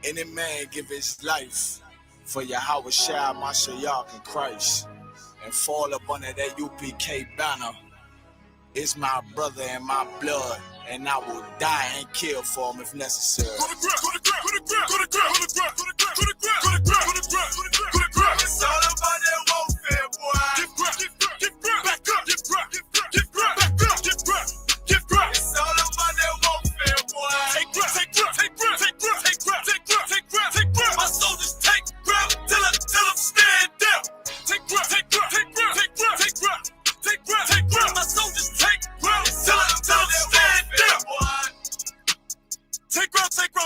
Any man give his life for Yahweh Shai, Mashiach, and Christ, and fall up under that UPK banner. It's my brother and my blood, and I will die and kill for him if necessary. It's all about that warfare, boy. Back up, it's all about that warfare, boy. Take grip. My soldiers take grip till I'm stand down. Take grip. My soldiers take grip till I'm stand down.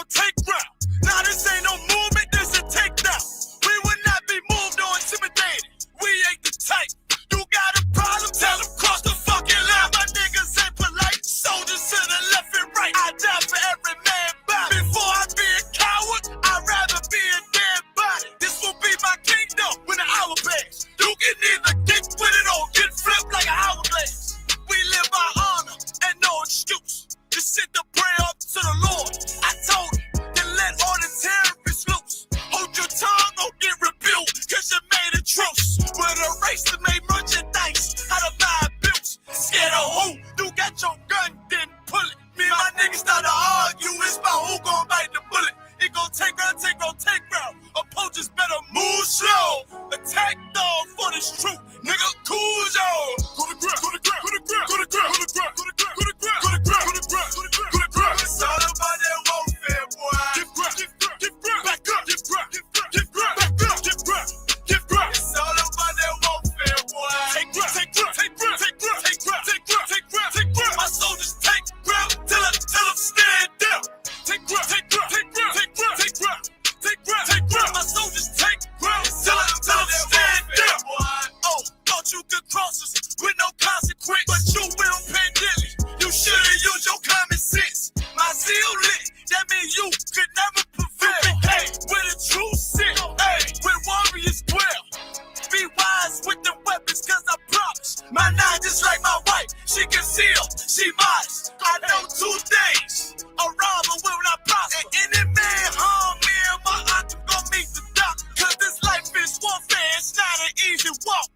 Take grip. Now this ain't no movement, this a takedown. We will not be moved or intimidated. We ain't the type. You got a problem? Tell them cross the fucking line. My niggas ain't polite. Soldiers to the left and right. I die for every man body. Before I be a coward, I'd rather be a dead body. This will be my kingdom when the hour pass. You can either get with it or get flipped like an hourglass. We live by honor and no excuse. Just sit to pray up to the Lord. I told him to let all the terrorists loose. Hold your tongue or get rebuked, cause you made a truce. With a race that made merchandise out of my abuse. Scared of who? You got your gun, then pull it. Me and my niggas start to argue, it's about who gon' bite the bullet. It gon' take round. Opponents better move slow. Attack dog for this truth. Nigga, cool y'all. Go to grip. It's all about that warfare, boy. Give grip. Back up. It's all about that warfare, boy. Take grip. My soldiers take grip till I'm stand down. Take grip. My soldiers take grip till I'm stand down. Oh, thought you could cross us with no consequence, but you will pay dearly. You should've used your common sense. My zeal lit, that means you could never prevail. Hey, with a true sin, hey, with warriors dwell. Be wise with the weapons, cause I promise. My nine just like my wife, she concealed, she modest. I know 2 things, a robber will not prosper. And any man harm me and my aunt gon' meet the doc. Cause this life is warfare, it's not an easy walk.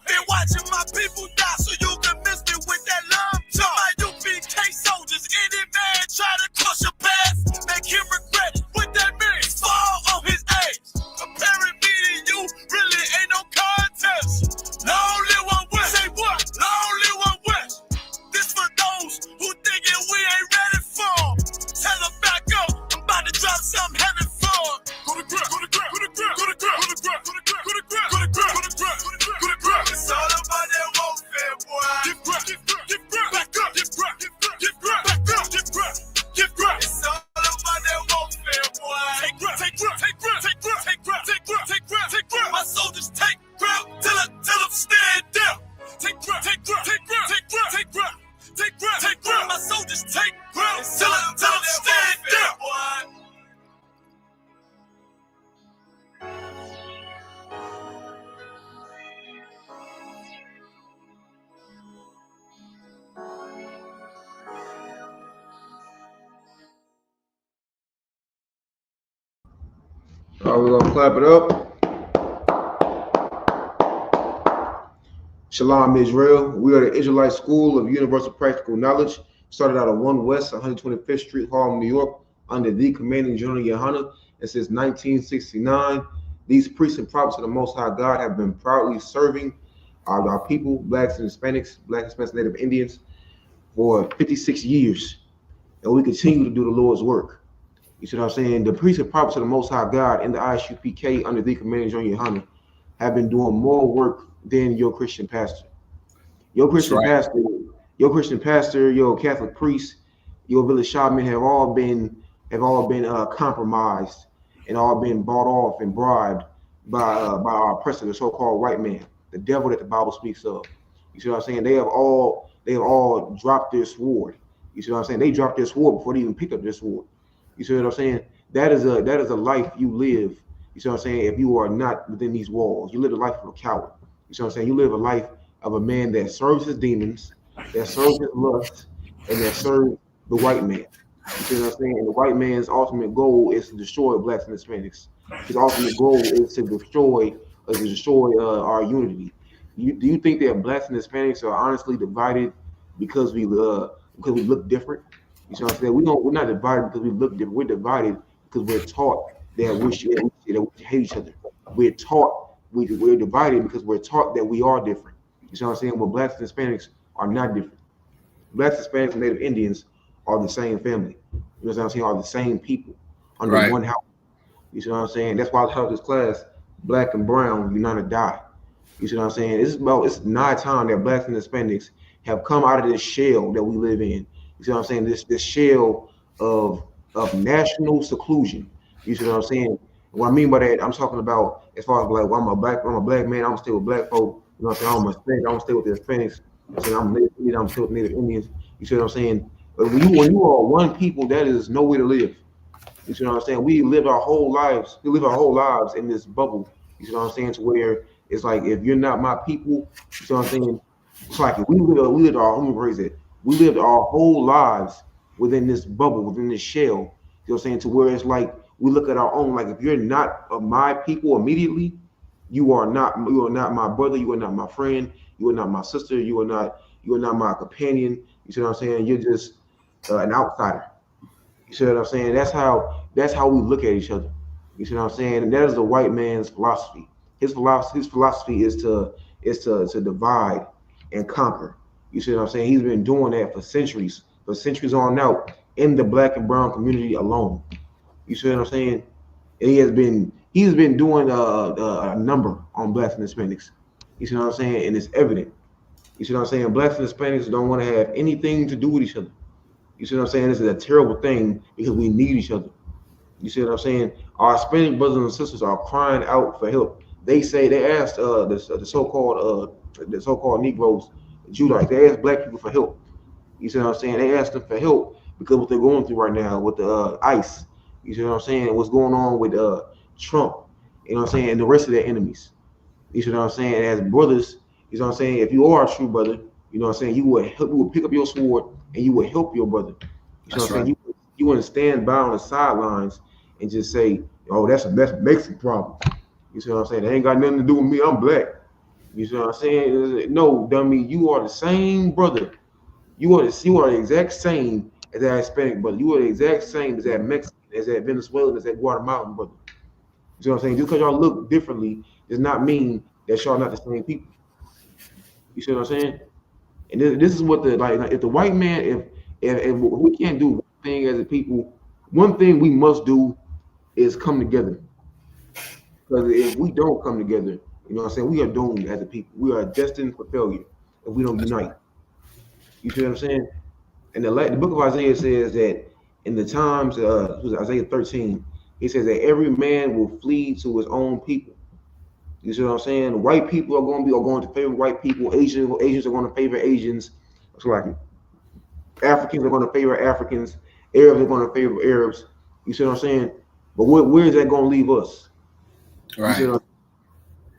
Been watching my people die so you can miss me with that love talk. My UPK soldiers, any man try to cross your path, make him regret it. What that means? Fall on his ass. Comparing me to you really ain't no contest. Lonely one west. Say what? Lonely one west. This for those who thinking we ain't ready for. Tell them back up. I'm about to drop some heavy for. Go to grip. It's all about that warfare, boy. Give grip. Back up. It's all about that warfare, boy. Take grip. My soldiers take grip till I'm stand down. Take grip. My soldiers take grip till I'm stand down. All right, we're gonna clap it up. Shalom, Israel. We are the Israelite School of Universal Practical Knowledge. Started out of 1 West 125th Street, Harlem, New York, under the commanding General Yohana. And since 1969, these priests and prophets of the Most High God have been proudly serving our people, blacks and Hispanics, Native Indians, for 56 years. And we continue to do the Lord's work. You see what I'm saying? The priests and prophets of the Most High God and the ISUPK under the commanding General Yohana have been doing more work than your Christian pastor. Your Christian pastor, your Catholic priest, your village shaman have all been compromised and all been bought off and bribed by our oppressor, the so-called white man, the devil that the Bible speaks of. You see what I'm saying? They have all dropped their sword. You see what I'm saying? They dropped their sword before they even picked up their sword. You see what I'm saying? That is a life you live. You see what I'm saying? If you are not within these walls, you live a life of a coward. You see what I'm saying? You live a life of a man that serves his demons, that serves his lust, and that serves the white man. You see what I'm saying? And the white man's ultimate goal is to destroy blacks and Hispanics. His ultimate goal is to destroy our unity. Do you think that blacks and Hispanics are honestly divided because we look different? You see what I'm saying? We're not divided because we look different. We're divided because we're taught that we hate each other. We're divided because we're taught that we are different. You see what I'm saying? Well, blacks and Hispanics are not different. Blacks, Hispanics, and Native Indians are the same family. You know what I'm saying? Are the same people under one house. You see what I'm saying? That's why I taught this class, black and brown, unite or die. You see what I'm saying? It's now time that blacks and Hispanics have come out of this shell that we live in. You see what I'm saying? This shell of national seclusion. You see what I'm saying? What I mean by that, I'm talking about as far as like, well, I'm a black man, I'm still with black folk. You know what I'm saying? I'm a Hispanic, I'm still with the Hispanics. I'm Native Indian, I'm still with Native Indians. You see what I'm saying? But when you are one people, that is no way to live. You see what I'm saying? We live our whole lives in this bubble. You see what I'm saying? To where it's like if you're not my people, you see what I'm saying? It's like if we lived our whole lives within this bubble, within this shell. You know what I'm saying? To where it's like we look at our own, like if you're not of my people immediately, you are not my brother, you are not my friend, you are not my sister, you are not my companion. You see what I'm saying? You're just an outsider. You see what I'm saying? That's how we look at each other. You see what I'm saying? And that is the white man's philosophy. His philosophy is to divide and conquer. You see what I'm saying? He's been doing that for centuries on out in the black and brown community alone. You see what I'm saying? And he's been doing a number on blacks and Hispanics. You see what I'm saying? And it's evident. You see what I'm saying? Blacks and Hispanics don't want to have anything to do with each other. You see what I'm saying? This is a terrible thing because we need each other. You see what I'm saying? Our Hispanic brothers and sisters are crying out for help. They asked the so-called Negroes, Judites, they asked black people for help. You see what I'm saying? They asked them for help because what they're going through right now with the ICE. You see what I'm saying? What's going on with Trump? You know what I'm saying? And the rest of their enemies. You see what I'm saying? As brothers, you know what I'm saying? If you are a true brother, you know what I'm saying? You would pick up your sword and you would help your brother. You know what I'm saying? You wouldn't stand by on the sidelines and just say, "Oh, that's a Mexican problem." You see what I'm saying? They ain't got nothing to do with me. I'm black. You see what I'm saying? No, dummy, you are the same brother. You are the exact same as that Hispanic brother. You are the exact same as that Mexican, as that Venezuelan, as that Guatemalan brother. You see what I'm saying? Just because y'all look differently does not mean that y'all not the same people. You see what I'm saying? And this is what if the white man, if we can't do one thing as a people, one thing we must do is come together. Because if we don't come together, you know what I'm saying, we are doomed as a people. We are destined for failure if we don't unite. You see what I'm saying? And the book of Isaiah says that in the times, Isaiah 13, he says that every man will flee to his own people. You see what I'm saying? White people are going to favor white people. Asians are going to favor Asians. It's like Africans are going to favor Africans. Arabs are going to favor Arabs. You see what I'm saying? But where is that going to leave us? Right.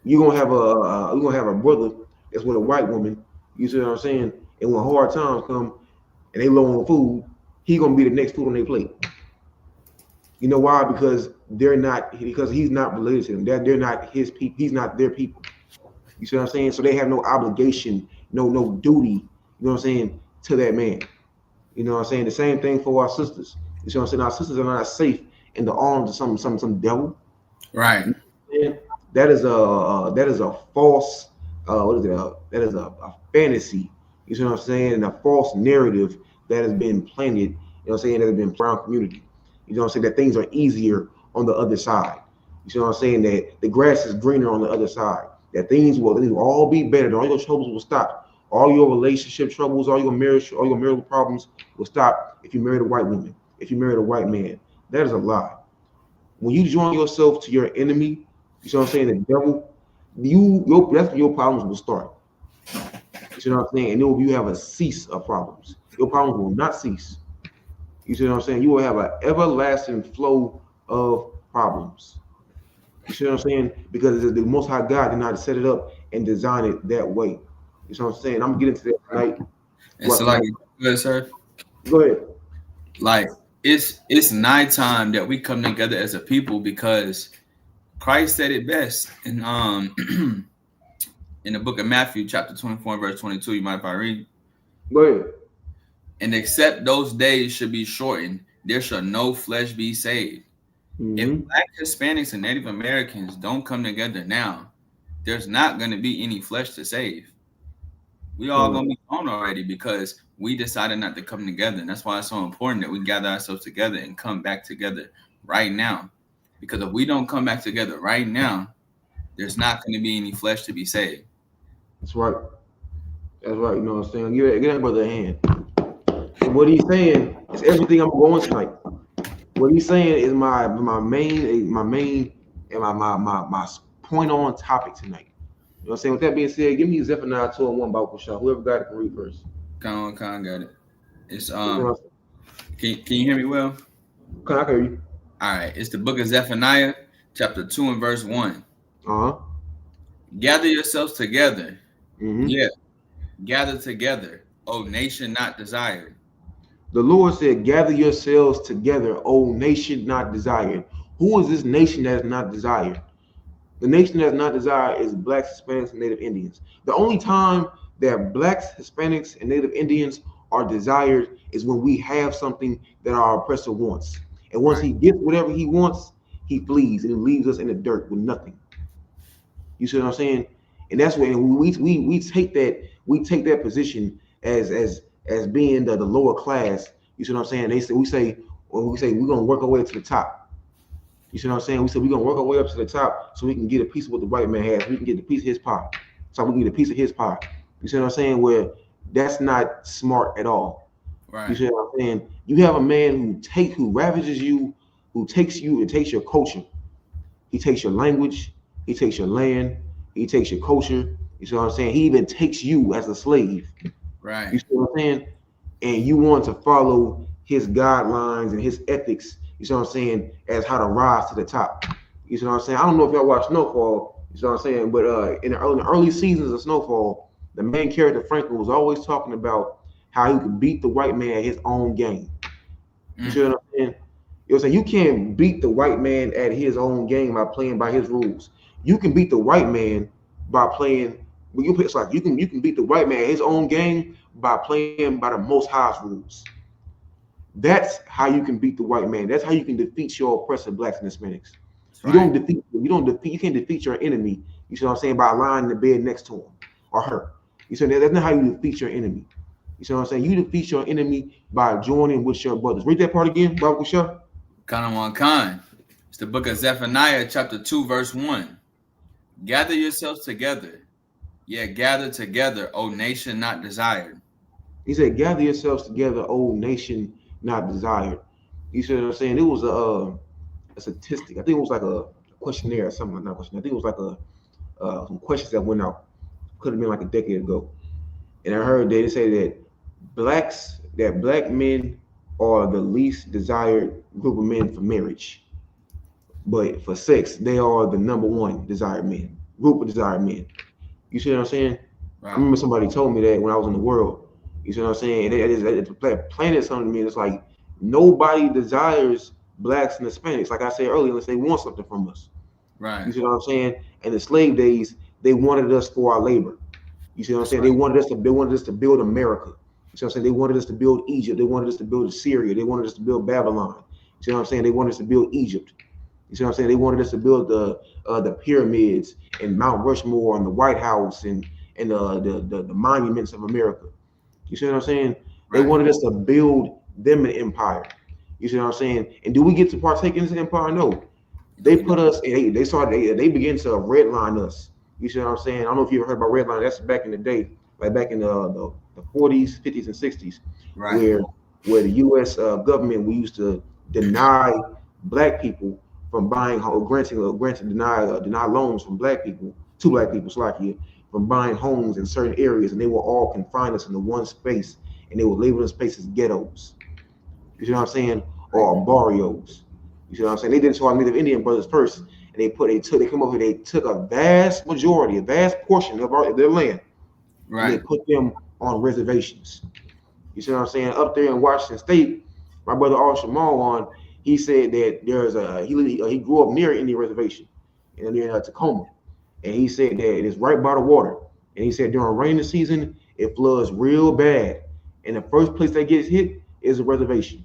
You're gonna have a brother that's with a white woman. You see what I'm saying? And when hard times come and they low on food, he's gonna be the next food on their plate. You know why? Because he's not related to them. They're not his people. He's not their people. You see what I'm saying? So they have no obligation, no duty. You know what I'm saying, to that man. You know what I'm saying? The same thing for our sisters. You see what I'm saying? Our sisters are not safe in the arms of some devil. Right. That is a false. That is a fantasy. You see what I'm saying? And a false narrative that has been planted. You know what I'm saying? That has been around community. You know what I'm saying? That things are easier on the other side. You see what I'm saying? That the grass is greener on the other side. That things will all be better. That all your troubles will stop. All your relationship troubles, all your marital problems will stop if you marry a white woman. If you marry a white man, that is a lie. When you join yourself to your enemy, you see what I'm saying, the devil, that's when your problems will start. You see what I'm saying? And then you have a cease of problems. Your problems will not cease. You see what I'm saying? You will have an everlasting flow of problems. You see what I'm saying? Because the Most High God did not set it up and design it that way. You see what I'm saying? I'm gonna get into that tonight. And so, like, go ahead, sir. Go ahead. Like, it's nighttime that we come together as a people because Christ said it best in in the book of Matthew, chapter 24, verse 22. You mind if I read? Go ahead. And except those days should be shortened, there shall no flesh be saved. If Black, Hispanics, and Native Americans don't come together now, there's not going to be any flesh to save. We all going to be gone already because we decided not to come together. And that's why it's so important that we gather ourselves together and come back together right now. Because if we don't come back together right now, there's not going to be any flesh to be saved. That's right. That's right. You know what I'm saying? Give that brother a hand. And what he's saying is everything I'm going tonight. What he's saying is my main and my point on topic tonight. You know what I'm saying? With that being said, give me Zephaniah 2:1 Bible shot. Whoever got it can read first. Con got it. It's can you hear me well? I can hear you. All right. It's the book of Zephaniah, chapter 2 and verse 1. Gather yourselves together. Yeah. Gather together, O nation not desired. The Lord said, gather yourselves together, O nation not desired. Who is this nation that is not desired? The nation that is not desired is Blacks, Hispanics, and Native Indians. The only time that Blacks, Hispanics, and Native Indians are desired is when we have something that our oppressor wants. And once he gets whatever he wants, he flees and he leaves us in the dirt with nothing. You see what I'm saying? And that's when we take that position as being the lower class. You see what I'm saying? We say we're gonna work our way to the top. You see what I'm saying? We said we're gonna work our way up to the top so we can get a piece of what the white man has. We can get a piece of his pie. So we can get a piece of his pie. You see what I'm saying? Where that's not smart at all. Right. You see what I'm saying? You have a man who ravages you, who takes you and takes your culture. He takes your language, he takes your land, he takes your culture. You see what I'm saying? He even takes you as a slave. Right. You see what I'm saying? And you want to follow his guidelines and his ethics, you see what I'm saying, as how to rise to the top. You see what I'm saying? I don't know if y'all watch Snowfall, you see what I'm saying, but in the early seasons of Snowfall, the main character, Franklin, was always talking about how he could beat the white man at his own game. You see what I'm saying? You know what I'm saying? You can't beat the white man at his own game by playing by his rules. You can beat the white man by playing. It's like you can beat the white man at his own game by playing by the Most High's rules. That's how you can beat the white man. That's how you can defeat your oppressor, Blacks and Hispanics. You can't defeat your enemy. You see what I'm saying? By lying in the bed next to him or her. You see, that's not how you defeat your enemy. You see what I'm saying? You defeat your enemy by joining with your brothers. Read that part again, Bible Shah. Khan. It's the book of Zephaniah, chapter 2, verse 1. Gather yourselves together. Yeah, gather together, O nation not desired. He said, gather yourselves together, O nation not desired. You see what I'm saying? It was a statistic. I think it was like a questionnaire or something. Not question. I think it was like some questions that went out. Could have been like a decade ago. And I heard they say that black men are the least desired group of men for marriage. But for sex, they are the number one desired men, group of desired men. You see what I'm saying? Right. I remember somebody told me that when I was in the world. You see what I'm saying? It planted something to me. It's like nobody desires Blacks and Hispanics. Like I said earlier, unless they want something from us. Right. You see what I'm saying? In the slave days, they wanted us for our labor. You see what I'm saying? Right. They wanted us to build America. You see what I'm saying? They wanted us to build Egypt. They wanted us to build Assyria. They wanted us to build Babylon. You see what I'm saying? They wanted us to build Egypt. You see what I'm saying? They wanted us to build the pyramids and Mount Rushmore and the White House and the monuments of America. You see what I'm saying? Right. They wanted us to build them an empire. You see what I'm saying? And do we get to partake in this empire? No. They put us. They began to redline us. You see what I'm saying? I don't know if you ever heard about redline. That's back in the day, like back in the 40s, 50s, and 60s, right. where the U.S. Government, we used to deny Black people from buying homes, deny loans from Black people to Black people, from buying homes in certain areas, and they will all confine us into one space, and they will label this place as ghettos. You see what I'm saying? Or barrios. You see what I'm saying? They did it to our Native Indian brothers first, and they took a vast portion of their land, right? And they put them on reservations. You see what I'm saying? Up there in Washington State, my brother Al Shamal on, he said that there's he grew up near Indian reservation near Tacoma, and he said that it is right by the water. And he said during rainy season it floods real bad, and the first place that gets hit is a reservation.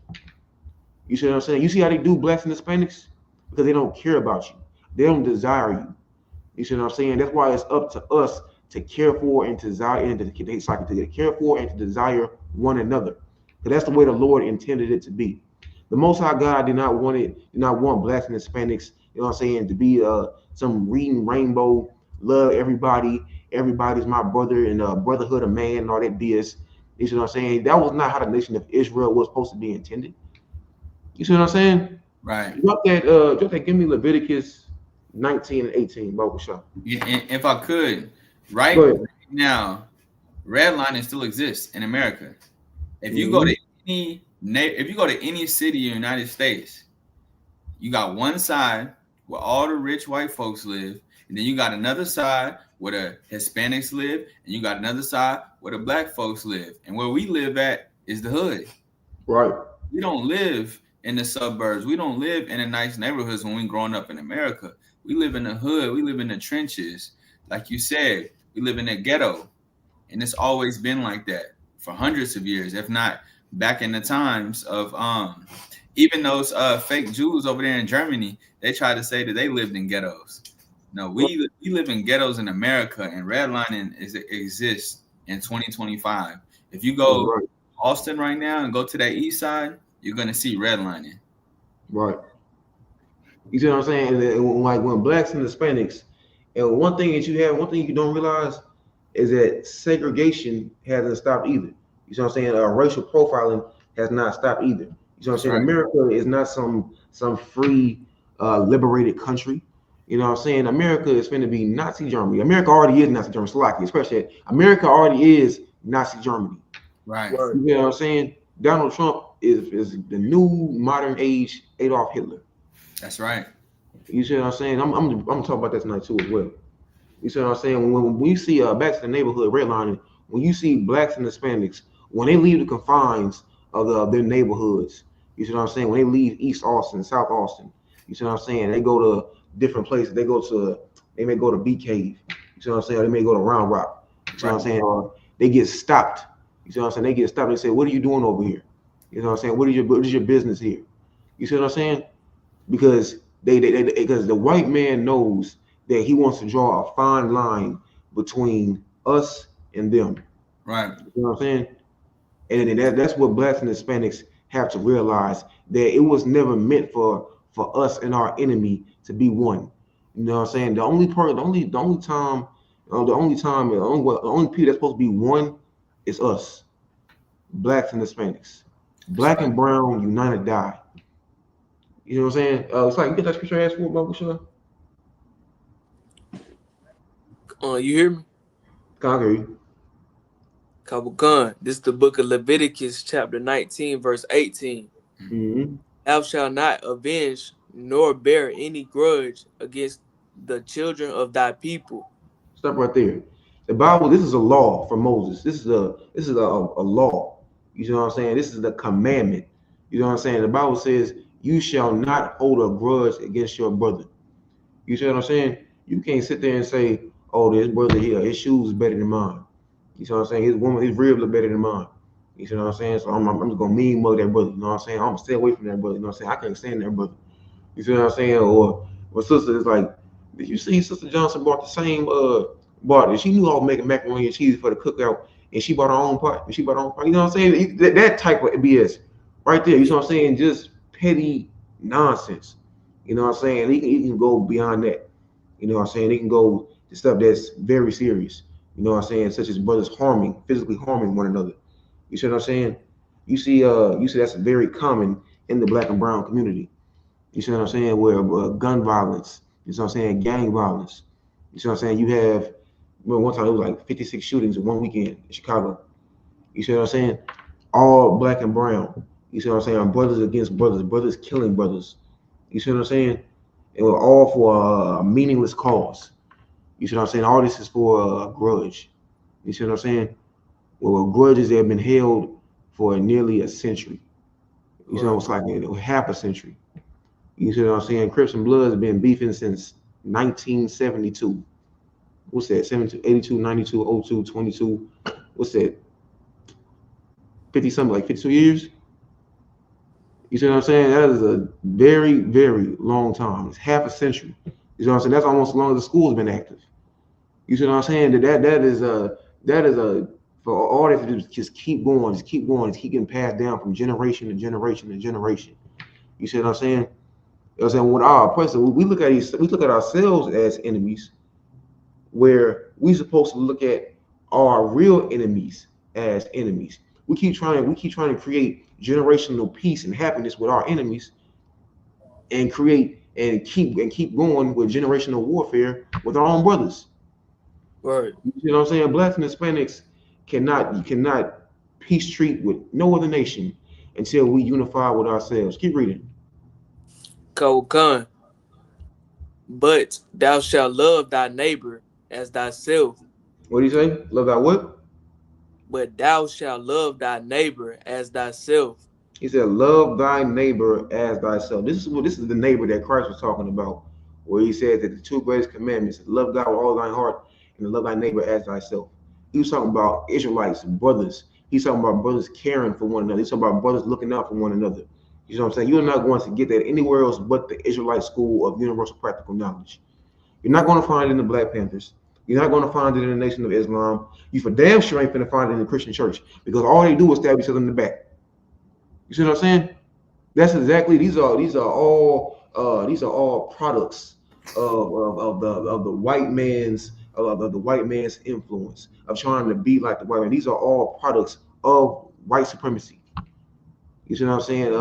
You see what I'm saying? You see how they do blacks and Hispanics? Because they don't care about you. They don't desire you. You see what I'm saying? That's why it's up to us to care for and to desire and to care for and to desire one another. Because that's the way the Lord intended it to be. The Most High God did not want blacks and Hispanics, you know what I'm saying, to be some reading rainbow, love everybody, everybody's my brother, and brotherhood of man and all that BS. You see what I'm saying? That was not how the nation of Israel was supposed to be intended. You see what I'm saying? Right. Drop that, give me Leviticus 19 and 18, Bible shop. If I could, right now, redlining still exists in America. If you go to any city in the United States, you got one side where all the rich white folks live, and then you got another side where the Hispanics live, and you got another side where the black folks live. And where we live at is the hood. Right. We don't live in the suburbs. We don't live in the nice neighborhoods when we growing up in America. We live in the hood. We live in the trenches. Like you said, we live in a ghetto. And it's always been like that for hundreds of years, if not back in the times of even those fake Jews over there in Germany. They tried to say that they lived in ghettos. No, we live in ghettos in America, and redlining exists in 2025. If you go to Austin right now and go to that east side, you're gonna see redlining. Right. You see what I'm saying? And like when blacks and Hispanics, and one thing you don't realize is that segregation hasn't stopped either. You see what I'm saying? Racial profiling has not stopped either. You see what I'm saying? Right. America is not some free, liberated country. You know what I'm saying? America is going to be Nazi Germany. America already is Nazi Germany. Slovakia, especially. America already is Nazi Germany. Right. You know what I'm saying? Donald Trump is the new modern age Adolf Hitler. That's right. You see what I'm saying? I'm talking about that tonight too as well. You see what I'm saying? When we see back to the neighborhood redlining, when you see blacks and Hispanics, when they leave the confines of their neighborhoods, you see what I'm saying? When they leave East Austin, South Austin, you see what I'm saying? They go to different places. They may go to Bee Cave. You see what I'm saying? Or they may go to Round Rock. You see what I'm saying? Or they get stopped. You see what I'm saying? They get stopped. They say, "What are you doing over here?" You know what I'm saying? What is your business here? You see what I'm saying? Because because the white man knows that he wants to draw a fine line between us and them. Right. You know what I'm saying? And that's what blacks and Hispanics have to realize, that it was never meant for us and our enemy to be one. You know what I'm saying? The only people that's supposed to be one is us, blacks and Hispanics. Black and brown united die. You know what I'm saying? It's like, you get that scripture I asked for, Bible Shah? You hear me? Can't hear you. Kabukan. This is the book of Leviticus, chapter 19, verse 18. Mm-hmm. Thou shalt not avenge nor bear any grudge against the children of thy people. Stop right there. The Bible, this is a law for Moses. This is a law. You know what I'm saying? This is the commandment. You know what I'm saying? The Bible says, you shall not hold a grudge against your brother. You see what I'm saying? You can't sit there and say, oh, this brother here, his shoes is better than mine. You see what I'm saying? His ribs are better than mine. You see what I'm saying? So I'm just gonna mean mug that brother. You know what I'm saying? I'm gonna stay away from that brother. You know what I'm saying? I can't stand that brother. You see what I'm saying? Or sister is like, did you see Sister Johnson bought the same bought? She knew I was making macaroni and cheese for the cookout, and she bought her own pot. You know what I'm saying? That type of BS right there. You know what I'm saying? Just petty nonsense. You know what I'm saying? He can go beyond that. You know what I'm saying? He can go to stuff that's very serious. You know what I'm saying? Such as brothers physically harming one another. You see what I'm saying? You see that's very common in the black and brown community. You see what I'm saying? Where gun violence, you see what I'm saying? Gang violence. You see what I'm saying? You have, one time it was like 56 shootings in one weekend in Chicago. You see what I'm saying? All black and brown. You see what I'm saying? Brothers against brothers, brothers killing brothers. You see what I'm saying? And we're all for a meaningless cause. You see what I'm saying? All this is for a grudge. You see what I'm saying? Well, grudges that have been held for nearly a century. You know, it's like half a century. You see what I'm saying? Crips and Bloods have been beefing since 1972. What's that? 72, 82, 92, 02, 22. What's that? 50 something, like 52 years? You see what I'm saying? That is a very, very long time. It's half a century. You know what I'm saying? That's almost as long as the school's been active. You see what I'm saying? That is for all they have to do is just keep going, just keep going, just keep getting passed down from generation to generation to generation. You see what I'm saying? You know what I'm saying? With our oppressor, we look at ourselves as enemies, where we supposed to look at our real enemies as enemies. We keep trying to create generational peace and happiness with our enemies, and keep going with generational warfare with our own brothers. Right. You see what I'm saying? Blacks and Hispanics cannot peace treat with no other nation until we unify with ourselves. Keep reading. Khan. But thou shalt love thy neighbor as thyself. What do you say? Love thy what? But thou shalt love thy neighbor as thyself. He said, "Love thy neighbor as thyself." This is the neighbor that Christ was talking about, where he said that the two greatest commandments: love God with all thine heart and love thy neighbor as thyself. He was talking about Israelites and brothers. He's talking about brothers caring for one another. He's talking about brothers looking out for one another. You know what I'm saying? You're not going to get that anywhere else but the Israelite school of universal practical knowledge. You're not going to find it in the Black Panthers. You're not going to find it in the Nation of Islam. You for damn sure ain't going to find it in the Christian church, because all they do is stab each other in the back. You see what I'm saying? That's exactly, these are all products of the white man's influence, of trying to be like the white man. These are all products of white supremacy. You see what I'm saying?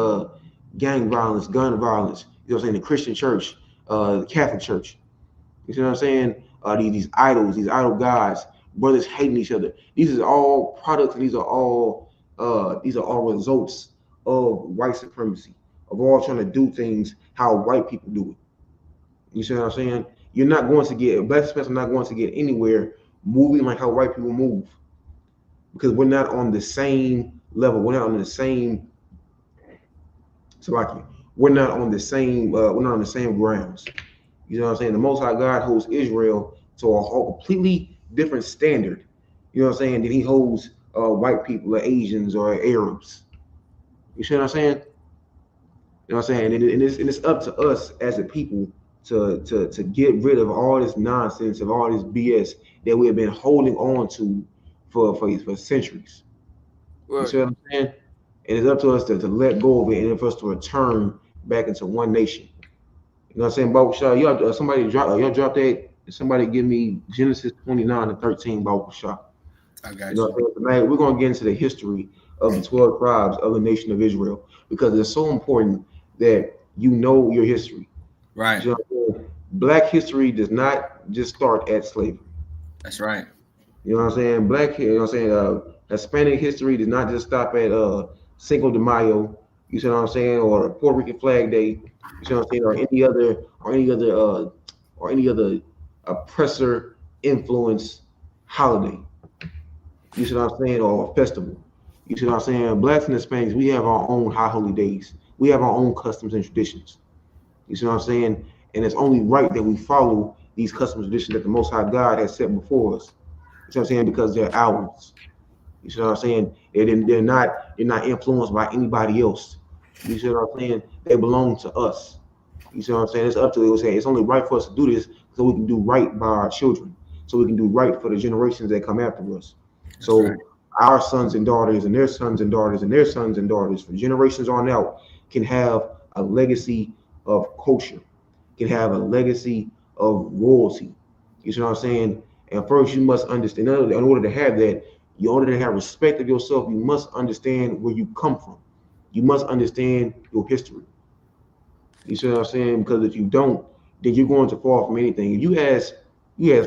Gang violence, gun violence. You know what I'm saying? The Christian church, the Catholic church. You see what I'm saying? These idol gods, brothers hating each other. These are all products, and these are all results of white supremacy, of all trying to do things how white people do it. You see what I'm saying? You're not going to get, Black Hispanics are not going to get anywhere moving like how white people move, because we're not on the same level. We're not on the same, we're not on the same grounds. You know what I'm saying? The Most High God holds Israel to a whole completely different standard, you know what I'm saying, than he holds white people or Asians or Arabs. You see what I'm saying? You know what I'm saying? And it's up to us as a people to get rid of all this nonsense, of all this BS that we have been holding on to for centuries. Right. You see what I'm saying? And it's up to us to let go of it, and for us to return back into one nation. You know what I'm saying? Baruch Shah, y'all drop that. Somebody give me Genesis 29:13, Baruch Shah. I got you. Know, tonight we're going to get into the history of the 12 tribes of the nation of Israel, because it's so important that you know your history. Right. You know, Black history does not just start at slavery. That's right. You know what I'm saying? You know what I'm saying? Hispanic history does not just stop at Cinco de Mayo. You see what I'm saying? Or Puerto Rican Flag Day. You see what I'm saying? Or any other oppressor influence holiday. You see what I'm saying? Or festival. You see what I'm saying? Blacks and Hispanics, we have our own high holy days. We have our own customs and traditions. You see what I'm saying? And it's only right that we follow these customs and traditions that the Most High God has set before us. You see what I'm saying? Because they're ours. You see what I'm saying? They're not influenced by anybody else. You see what I'm saying? They belong to us. You see what I'm saying? It's up to us. It's only right for us to do this so we can do right by our children, so we can do right for the generations that come after us. That's so right. Our sons and daughters and their sons and daughters and their sons and daughters for generations on out can have a legacy of culture, can have a legacy of royalty. You see what I'm saying? And first you must understand, in order to have that, in order to have respect of yourself, you must understand where you come from. You must understand your history. You see what I'm saying? Because if you don't, then you're going to fall from anything. If you ask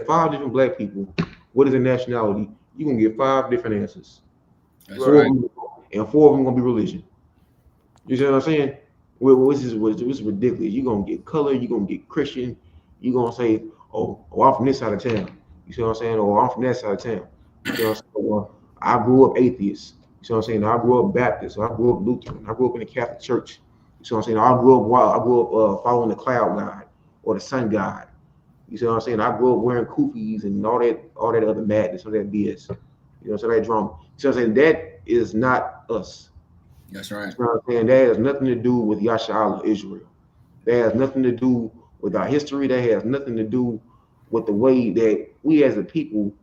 5 different Black people, what is their nationality? You're going to get 5 different answers. That's right. And 4 of them going to be religion. You see what I'm saying? Which is ridiculous. You're going to get color, you're going to get Christian, you're going to say, oh, I'm from this side of town. You see what I'm saying? Or I'm from that side of town. You know what I'm saying? Well, I grew up atheist. You see what I'm saying? I grew up Baptist, so I grew up Lutheran, I grew up in the Catholic Church. You see what I'm saying? I grew up following the cloud god or the sun god. You see what I'm saying? I grew up wearing kufis and all that other madness, all that BS. You know, so that drama. You see what I'm saying? That is not us. That's right. You know what I'm saying? That has nothing to do with Yasha'Allah, Israel. That has nothing to do with our history. That has nothing to do with the way that we as a people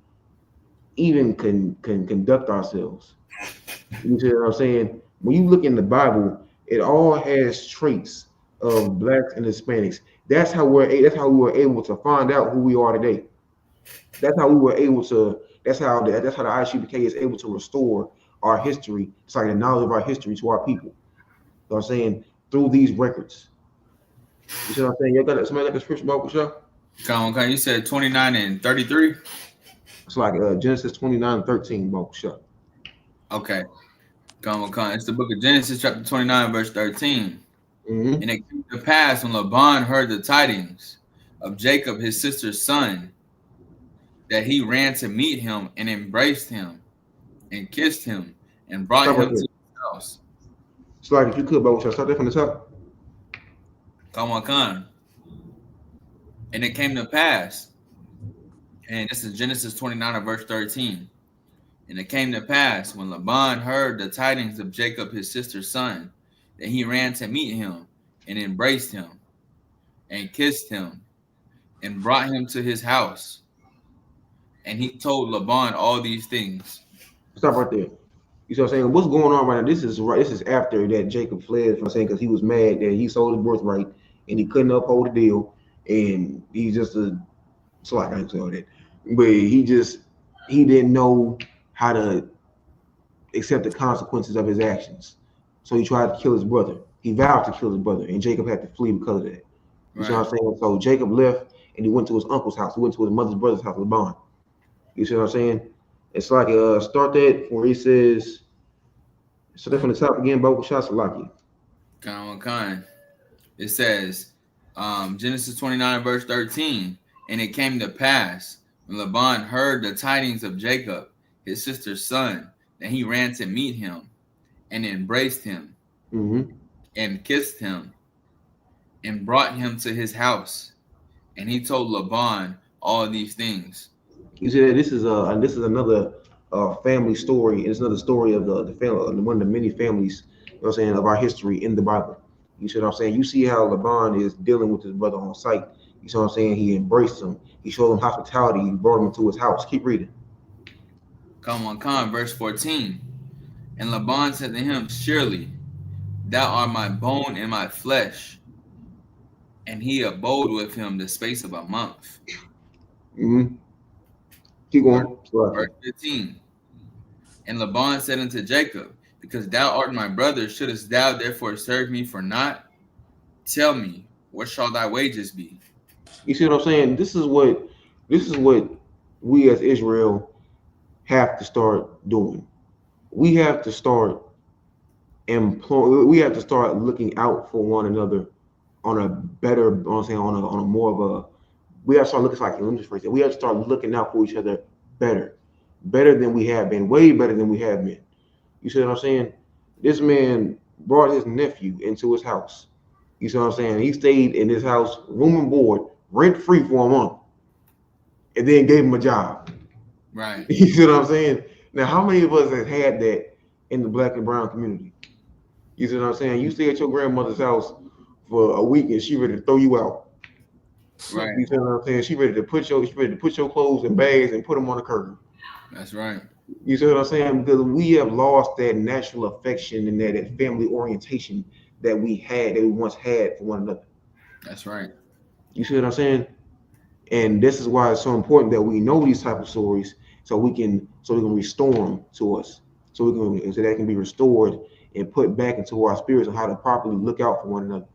even can conduct ourselves. You see what I'm saying? When you look in the Bible, it all has traits of blacks and Hispanics. That's how we were able to find out who we are today. That's how we were able to. That's how the ISUPK is able to restore our history. It's like the knowledge of our history to our people. You know what I'm saying? Through these records. You see what I'm saying? You got somebody like a scripture about Michelle? Come on. You said 29 and 33. It's like Genesis 29:13, Michelle. Okay. Come on. It's the book of Genesis, chapter 29, verse 13. Mm-hmm. And it came to pass when Laban heard the tidings of Jacob, his sister's son, that he ran to meet him and embraced him and kissed him and brought him to his house. It's like if you could, Michelle, start that from the top. Come on. And it came to pass, and this is Genesis 29 and verse 13. And it came to pass when Laban heard the tidings of Jacob, his sister's son, that he ran to meet him and embraced him and kissed him and brought him to his house. And he told Laban all these things. Stop right there. You see what I'm saying? What's going on right now? This is after that Jacob fled from saying because he was mad that he sold his birthright and he couldn't uphold the deal, and he's just a slack. I ain't saying that, but he didn't know how to accept the consequences of his actions, so he tried to kill his brother. He vowed to kill his brother, and Jacob had to flee because of that. You see what I'm saying? So Jacob left and he went to his uncle's house. He went to his mother's brother's house, Laban. You see what I'm saying? It's like start that where he says, so that from the top again, Bob Shasalaki. Kind. It says, Genesis 29, verse 13, and it came to pass when Laban heard the tidings of Jacob, his sister's son, that he ran to meet him and embraced him and kissed him and brought him to his house. And he told Laban all these things. You see that this is another family story. It's another story of the family, one of the many families, you know what I'm saying, of our history in the Bible. You see what I'm saying? You see how Laban is dealing with his brother on sight. You see what I'm saying? He embraced him. He showed him hospitality. He brought him into his house. Keep reading. Come on, verse 14. And Laban said to him, surely thou art my bone and my flesh. And he abode with him the space of a month. Keep going. Verse 15. And Laban said unto Jacob, because thou art my brother, shouldest thou therefore serve me for naught? Tell me, what shall thy wages be? You see what I'm saying? This is what we as Israel have to start doing. We have to start looking out for one another on a better, you know what I'm saying, on a more of a, we have to start looking like, let me just phrase it, we have to start looking out for each other better than we have been, way better than we have been. You see what I'm saying? This man brought his nephew into his house. You see what I'm saying? He stayed in his house, room and board, rent free for a month, and then gave him a job. Right. You see what I'm saying? Now, how many of us have had that in the black and brown community? You see what I'm saying? You stay at your grandmother's house for a week and she ready to throw you out. Right. You see what I'm saying? She ready to put your clothes in bags and put them on the curb. That's right. You see what I'm saying? Because we have lost that natural affection and that family orientation that we once had for one another. That's right. You see what I'm saying? And this is why it's so important that we know these type of stories so we can restore them to us. So that can be restored and put back into our spirits on how to properly look out for one another.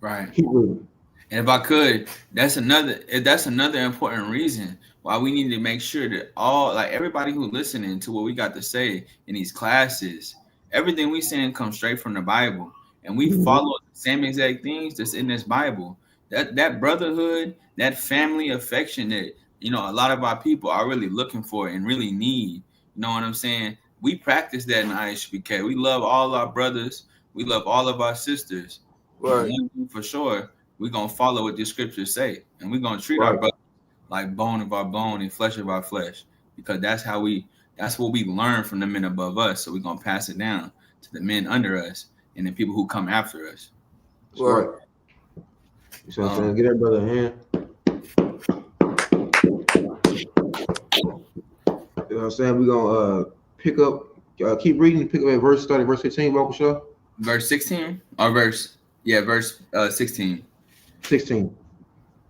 Right. Keep moving. And if I could, that's another important reason why we need to make sure that everybody who's listening to what we got to say in these classes, everything we saying comes straight from the Bible, and we follow the same exact things that's in this Bible. That brotherhood, that family affection that a lot of our people are really looking for and really need. You know what I'm saying? we practice that in ISBK. We love all our brothers. We love all of our sisters. Right. One thing for sure, we're going to follow what the scriptures say. And we're going to treat Right. our brothers like bone of our bone and flesh of our flesh. Because that's what we learn from the men above us. So we're going to pass it down to the men under us and the people who come after us. That's right. You see what I'm saying? Get that brother a hand. You know what I'm saying? We're going to pick up, keep reading, pick up at verse, starting verse 15, Uncle Shaw. Verse 16 or verse 16. 16.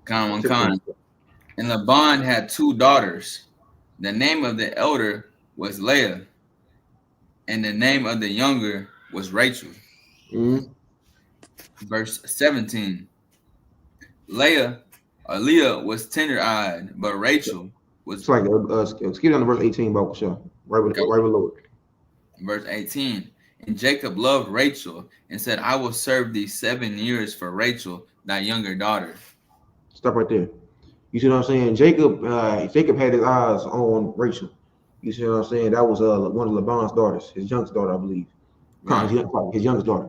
Khan. And Laban had 2 daughters. The name of the elder was Leah, and the name of the younger was Rachel. Mm-hmm. Verse 17. Leah was tender-eyed, but Rachel was. It's like, skip down to verse 18, Uncle Shaw. Right below it. Verse 18. And Jacob loved Rachel and said, I will serve thee 7 years for Rachel, thy younger daughter. Stop right there. You see what I'm saying? Jacob had his eyes on Rachel. You see what I'm saying? That was one of Laban's daughters, his youngest daughter, I believe. Right. His youngest daughter.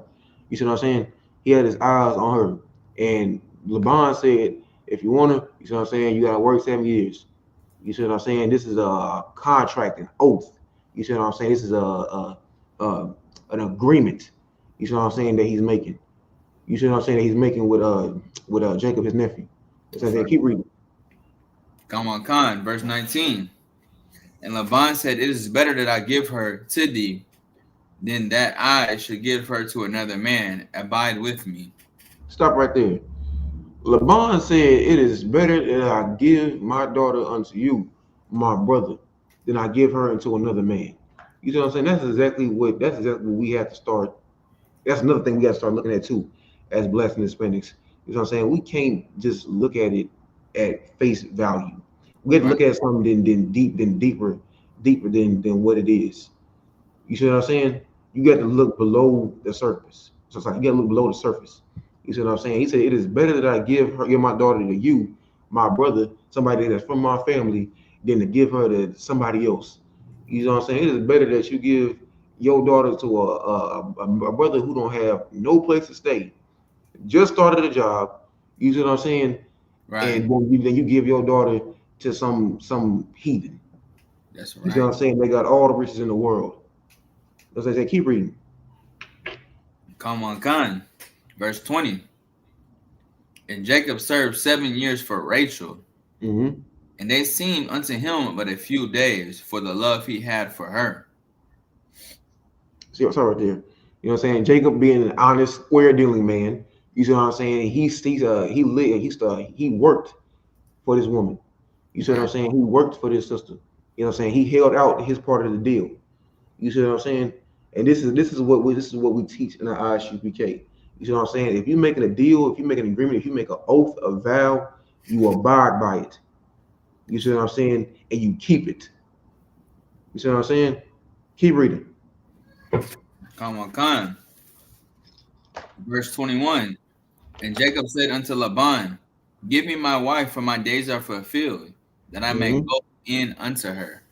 You see what I'm saying? He had his eyes on her. And Laban said, if you want to, you see what I'm saying, you got to work 7 years. You see what I'm saying? This is a contract, an oath. You see what I'm saying? This is an agreement. You see what I'm saying, that he's making. You see what I'm saying, that he's making with Jacob, his nephew. So keep reading. Khan, verse 19. And Laban said, it is better that I give her to thee than that I should give her to another man. Abide with me. Stop right there. Laban said, it is better that I give my daughter unto you, my brother, than I give her into another man. You know what I'm saying? That's exactly what we have to start. That's another thing we got to start looking at too, as Blessed and Hispanics. You know what I'm saying? We can't just look at it at face value. We have to look at something deeper than what it is. You see what I'm saying? You got to look below the surface. So it's like you got to look below the surface. You see what I'm saying? He said, it is better that I give my daughter to you, my brother, somebody that's from my family, than to give her to somebody else. You know what I'm saying? It is better that you give your daughter to a brother who don't have no place to stay, just started a job. You see what I'm saying? Right. And then you give your daughter to some heathen. That's right. You see what I'm saying? They got all the riches in the world. As I say, keep reading. Khan. Verse 20. And Jacob served 7 years for Rachel. Mm-hmm. And they seemed unto him but a few days for the love he had for her. See what's right there? You know what I'm saying? Jacob being an honest, square dealing man. You see what I'm saying? He worked for this woman. You see what I'm saying? He worked for this sister. You know what I'm saying? He held out his part of the deal. You see what I'm saying? And this is what we teach in the ISUPK. You see what I'm saying? If you're making a deal, if you make an agreement, if you make an oath, a vow, you abide by it. You see what I'm saying? And you keep it. You see what I'm saying? Keep reading. Khan. Verse 21. And Jacob said unto Laban, give me my wife, for my days are fulfilled, that I may go in unto her.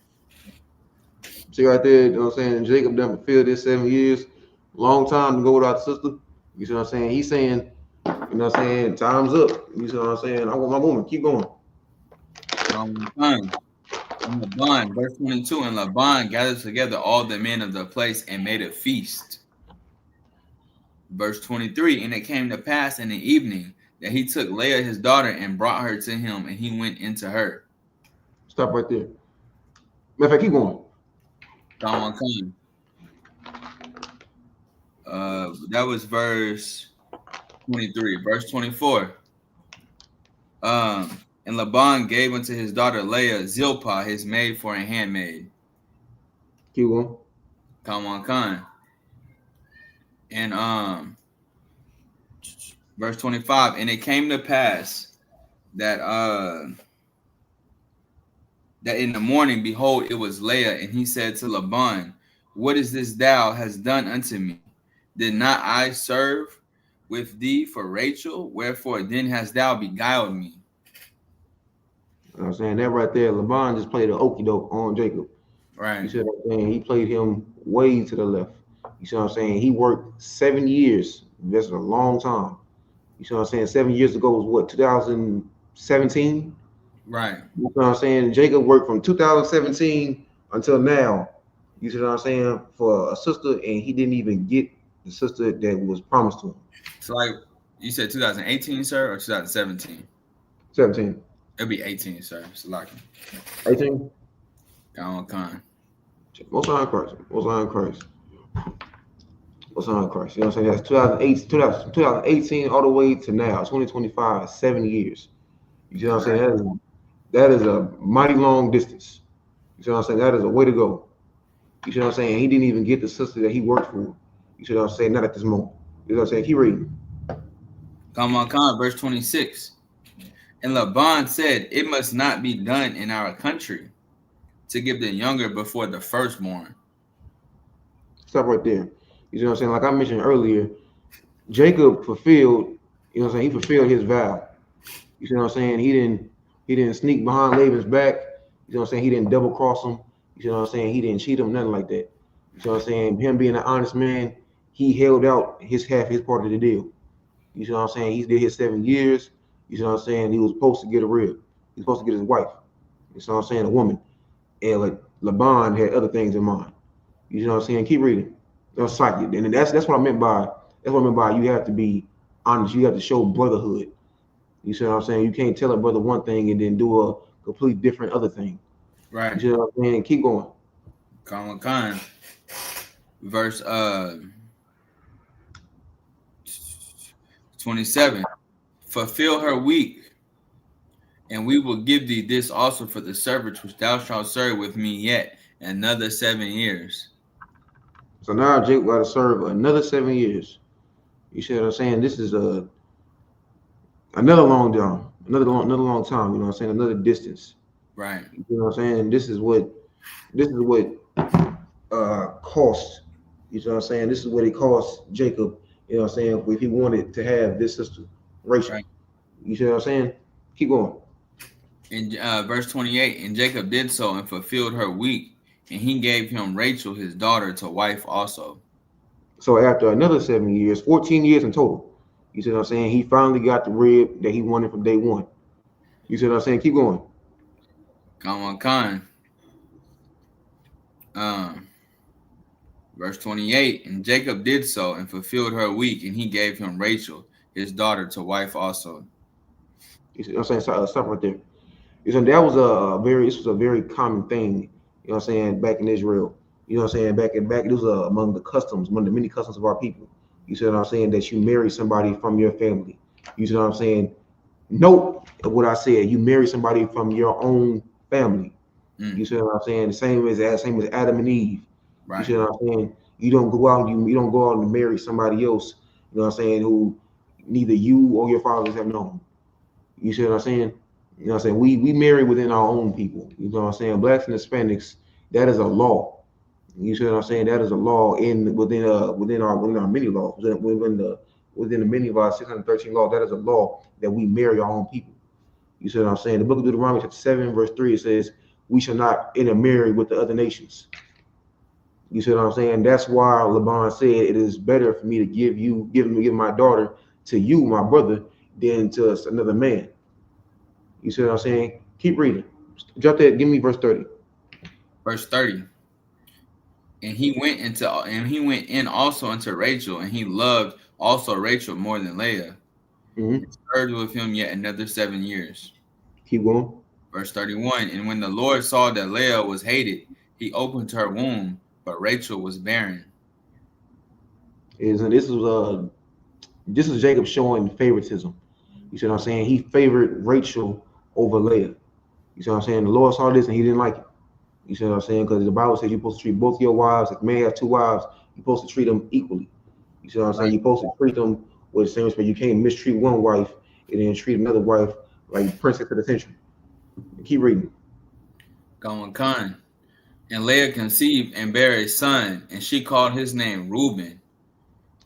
See right there, you know what I'm saying? Jacob done fulfilled this 7 years. Long time to go without the sister. You see what I'm saying? He's saying, you know what I'm saying, time's up. You see what I'm saying? I want my woman. Keep going. Laban, verse 22, and Laban gathered together all the men of the place and made a feast. Verse 23, and it came to pass in the evening that he took Leah his daughter and brought her to him, and he went into her. Stop right there. Matter of fact, keep going. That was verse 23. Verse 24. And Laban gave unto his daughter Leah Zilpah, his maid, for a handmaid. Keep going. Khan. And verse 25. And it came to pass that that in the morning, behold, it was Leah, and he said to Laban, what is this thou hast done unto me? Did not I serve with thee for Rachel? Wherefore then hast thou beguiled me? You know what I'm saying? That right there, Laban just played an okie doke on Jacob. Right. You see what I'm saying? He played him way to the left. You see what I'm saying? He worked 7 years. That's a long time. You see what I'm saying? 7 years ago was what, 2017? Right. You know what I'm saying? Jacob worked from 2017 until now. You see what I'm saying? For a sister, and he didn't even get the sister that was promised to him. So like you said 2018, sir, or 2017? 17. It'll be 18, sir. It's lucky. 18? Con. Most High in Christ. Most High in Christ. Most High in Christ. You know what I'm saying? That's 2018 all the way to now, 2025, 7 years. You see what I'm saying? That is a mighty long distance. You see what I'm saying? That is a way to go. You see what I'm saying? He didn't even get the sister that he worked for. You see what I'm saying? Not at this moment. You know what I'm saying? Keep reading. Con, verse 26. And Laban said, "It must not be done in our country to give the younger before the firstborn." Stop right there. You see what I'm saying? Like I mentioned earlier, Jacob fulfilled, you know what I'm saying? He fulfilled his vow. You see what I'm saying? He didn't sneak behind Laban's back. You know what I'm saying? He didn't double cross him. You see what I'm saying? He didn't cheat him, nothing like that. You see what I'm saying? Him being an honest man, he held out his part of the deal. You see what I'm saying? He did his 7 years. You see what I'm saying? He was supposed to get a rib. He was supposed to get his wife. You see what I'm saying? A woman. And like Laban had other things in mind. You know what I'm saying? Keep reading. That's psychic. And that's what I meant by you have to be honest. You have to show brotherhood. You see what I'm saying? You can't tell a brother one thing and then do a complete different other thing. Right. You see what I'm saying? Keep going. Con. Verse 27. Fulfill her week, and we will give thee this also for the service which thou shalt serve with me yet another 7 years. So now Jake got to serve another 7 years. You see what I'm saying? This is another long time. Another long time. You know what I'm saying? Another distance. Right. You know what I'm saying? This is what cost. You know what I'm saying? This is what it cost Jacob. You know what I'm saying? If he wanted to have this sister, Rachel. Right. You see what I'm saying? Keep going. In verse 28, and Jacob did so and fulfilled her week, and he gave him Rachel his daughter to wife also. So after another 7 years, 14 years in total, you see what I'm saying? He finally got the rib that he wanted from day one. You see what I'm saying? Keep going. Con. Verse 28, and Jacob did so and fulfilled her week, and he gave him Rachel his daughter to wife also. You see what I'm saying? Stop right there. You know, that was this was a very common thing, you know what I'm saying, back in Israel. You know what I'm saying? Back it was among the customs, among the many customs of our people. You see what I'm saying? That you marry somebody from your family. You see what I'm saying? Note what I said. You marry somebody from your own family. You see what I'm saying? The same as Adam and Eve. Right. You see what I'm saying? You don't go out and marry somebody else, you know what I'm saying, who neither you or your fathers have known. You see what I'm saying? You know what I'm saying? We marry within our own people. You know what I'm saying? Blacks and Hispanics, that is a law. You see what I'm saying? That is a law within our many laws. Within the many of our 613 laws, that is a law that we marry our own people. You see what I'm saying? The book of Deuteronomy chapter 7, verse 3, it says, "We shall not intermarry with the other nations." You see what I'm saying? That's why Laban said it is better for me to give my daughter to you, my brother, than to another man. You see what I'm saying? Keep reading. Drop that. Give me verse 30. Verse 30. And he went in also unto Rachel, and he loved also Rachel more than Leah. And served with him yet another 7 years. Keep going. Verse 31. And when the Lord saw that Leah was hated, he opened her womb, but Rachel was barren. This is Jacob showing favoritism. You see what I'm saying? He favored Rachel over Leah. You see what I'm saying? The Lord saw this and he didn't like it. You see what I'm saying? Because the Bible says you're supposed to treat both your wives. If a man has 2 wives, you're supposed to treat them equally. You see what I'm saying? You're supposed to treat them with the same respect. You can't mistreat one wife and then treat another wife like princess of the century. Keep reading. Con. And Leah conceived and bare a son, and she called his name Reuben.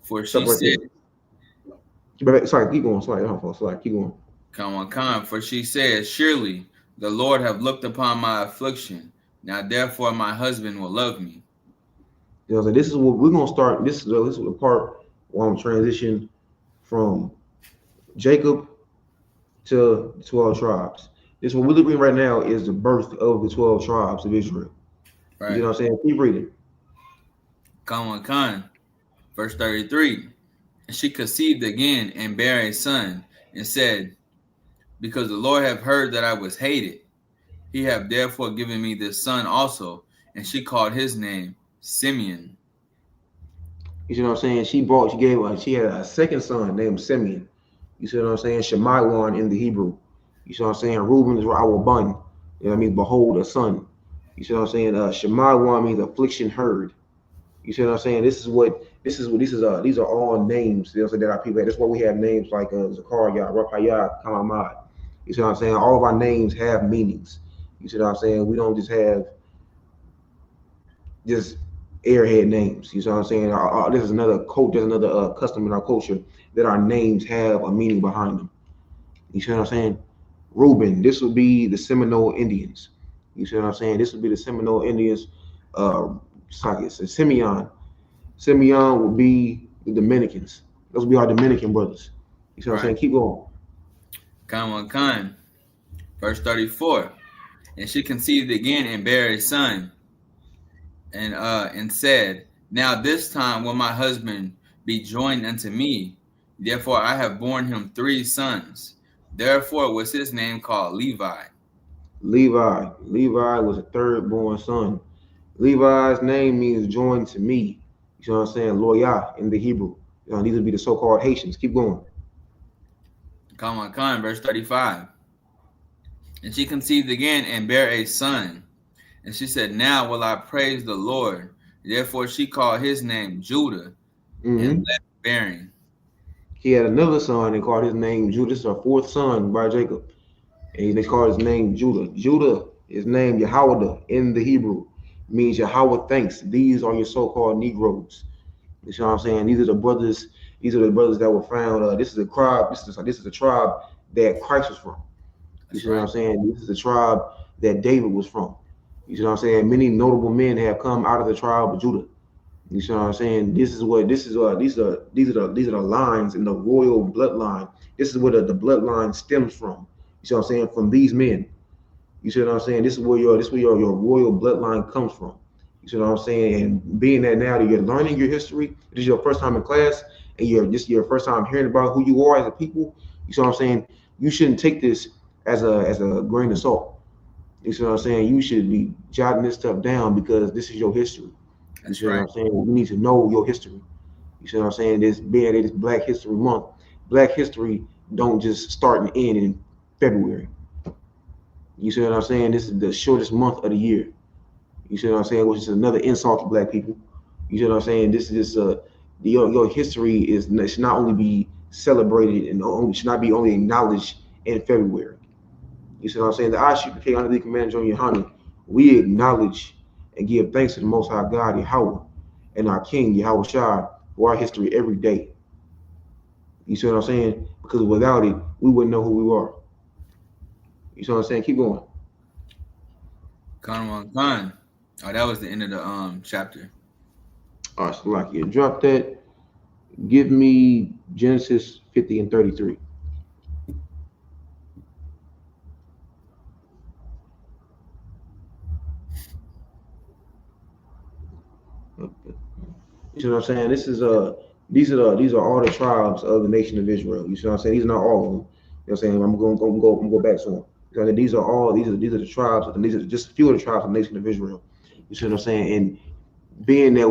For she said, sorry, keep going. Sorry, keep going. Con. For she said, surely the Lord have looked upon my affliction, Now therefore my husband will love me. You know, so this is what we're gonna start. This is the part where I'm transition from Jacob to the 12 tribes. This what we're looking at right now is the birth of the 12 tribes of Israel. Right. You know what I'm saying? Keep reading. Khan, verse 33. And she conceived again and bare a son, and said, because the Lord have heard that I was hated, he have therefore given me this son also. And she called his name Simeon. You see what I'm saying? She had a second son named Simeon. You see what I'm saying? Shemaiwan in the Hebrew. You see what I'm saying? Reuben is our bun. You know what I mean? Behold a son. You see what I'm saying? Shemaiwan means affliction heard. You see what I'm saying? These are all names. You know, that our people have. That's why we have names like Zachariah, Raphael, Kamamad. You see what I'm saying? All of our names have meanings. You see what I'm saying? We don't just have just airhead names. You see what I'm saying? There's another custom in our culture that our names have a meaning behind them. You see what I'm saying? Reuben, this would be the Seminole Indians. You see what I'm saying? This would be the Seminole Indians. Simeon would be the Dominicans. Those would be our Dominican brothers. You see what I'm saying? Keep going. Khan. Verse 34. And she conceived again and bare a son, and said, now this time will my husband be joined unto me. Therefore I have borne him 3 sons. Therefore was his name called Levi. Levi was a third born son. Levi's name means joined to me. You know what I'm saying? Loya in the Hebrew. You know, these would be the so-called Haitians. Keep going. Khan, verse 35. And she conceived again and bare a son. And she said, now will I praise the Lord. Therefore she called his name Judah, and left bearing. He had another son and called his name Judah. This is our 4th son by Jacob. And they called his name Judah. Judah is named Yahweh in the Hebrew. Means Yahweh thanks. These are your so-called Negroes. You see what I'm saying? These are the brothers. These are the brothers that were found. This is a tribe. This is a tribe that Christ was from. You see what I'm saying? This is the tribe that David was from. You see what I'm saying? Many notable men have come out of the tribe of Judah. You see what I'm saying? These are the lines in the royal bloodline. This is where the bloodline stems from. You see what I'm saying? From these men. You see what I'm saying? This is where your royal bloodline comes from. You see what I'm saying? And being that now that you're learning your history, this is your first time in class, and your first time hearing about who you are as a people. You see what I'm saying? You shouldn't take this as a grain of salt. You see what I'm saying? You should be jotting this stuff down because this is your history. You see what I'm saying? You need to know your history. You see what I'm saying? This Black History Month. Black history don't just start and end in February. You see what I'm saying? This is the shortest month of the year. You see what I'm saying? Which is another insult to Black people. You see what I'm saying? This is just your history should not only be celebrated and should not be only acknowledged in February. You see what I'm saying? The ISUPK under the command of John Yohanan, we acknowledge and give thanks to the Most High God, Yahweh, and our King, Yahweh Shai, for our history every day. You see what I'm saying? Because without it, we wouldn't know who we are. You see what I'm saying? Keep going. Khan. Oh, that was the end of the chapter. All right, so like you drop that. Give me Genesis 50 and 33. You see what I'm saying? These are all the tribes of the nation of Israel. You see what I'm saying? These are not all of them. You know what I'm saying? I'm going to go back to them. Because these are the tribes, and these are just a few of the tribes of the nation of Israel. You see what I'm saying? And being that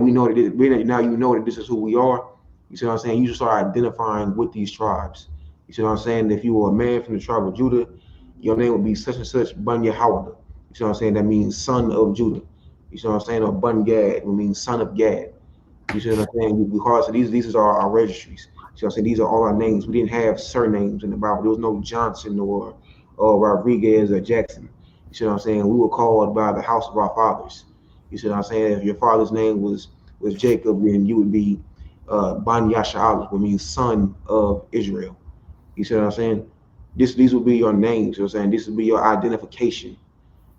now you know that this is who we are, you see what I'm saying? You should start identifying with these tribes. You see what I'm saying? If you were a man from the tribe of Judah, your name would be such and such Ban Yahweh. You see what I'm saying? That means son of Judah. You see what I'm saying? Or Ban Gad, which means son of Gad. You see what I'm saying? Because these are our registries. You see what I'm saying? These are all our names. We didn't have surnames in the Bible. There was no Johnson or Rodriguez or Jackson. You see what I'm saying? We were called by the house of our fathers. You see what I'm saying? If your father's name was Jacob, then you would be Ban Yasha'Allah, which means son of Israel. You see what I'm saying? These will be your names. You know what I'm saying? This will be your identification.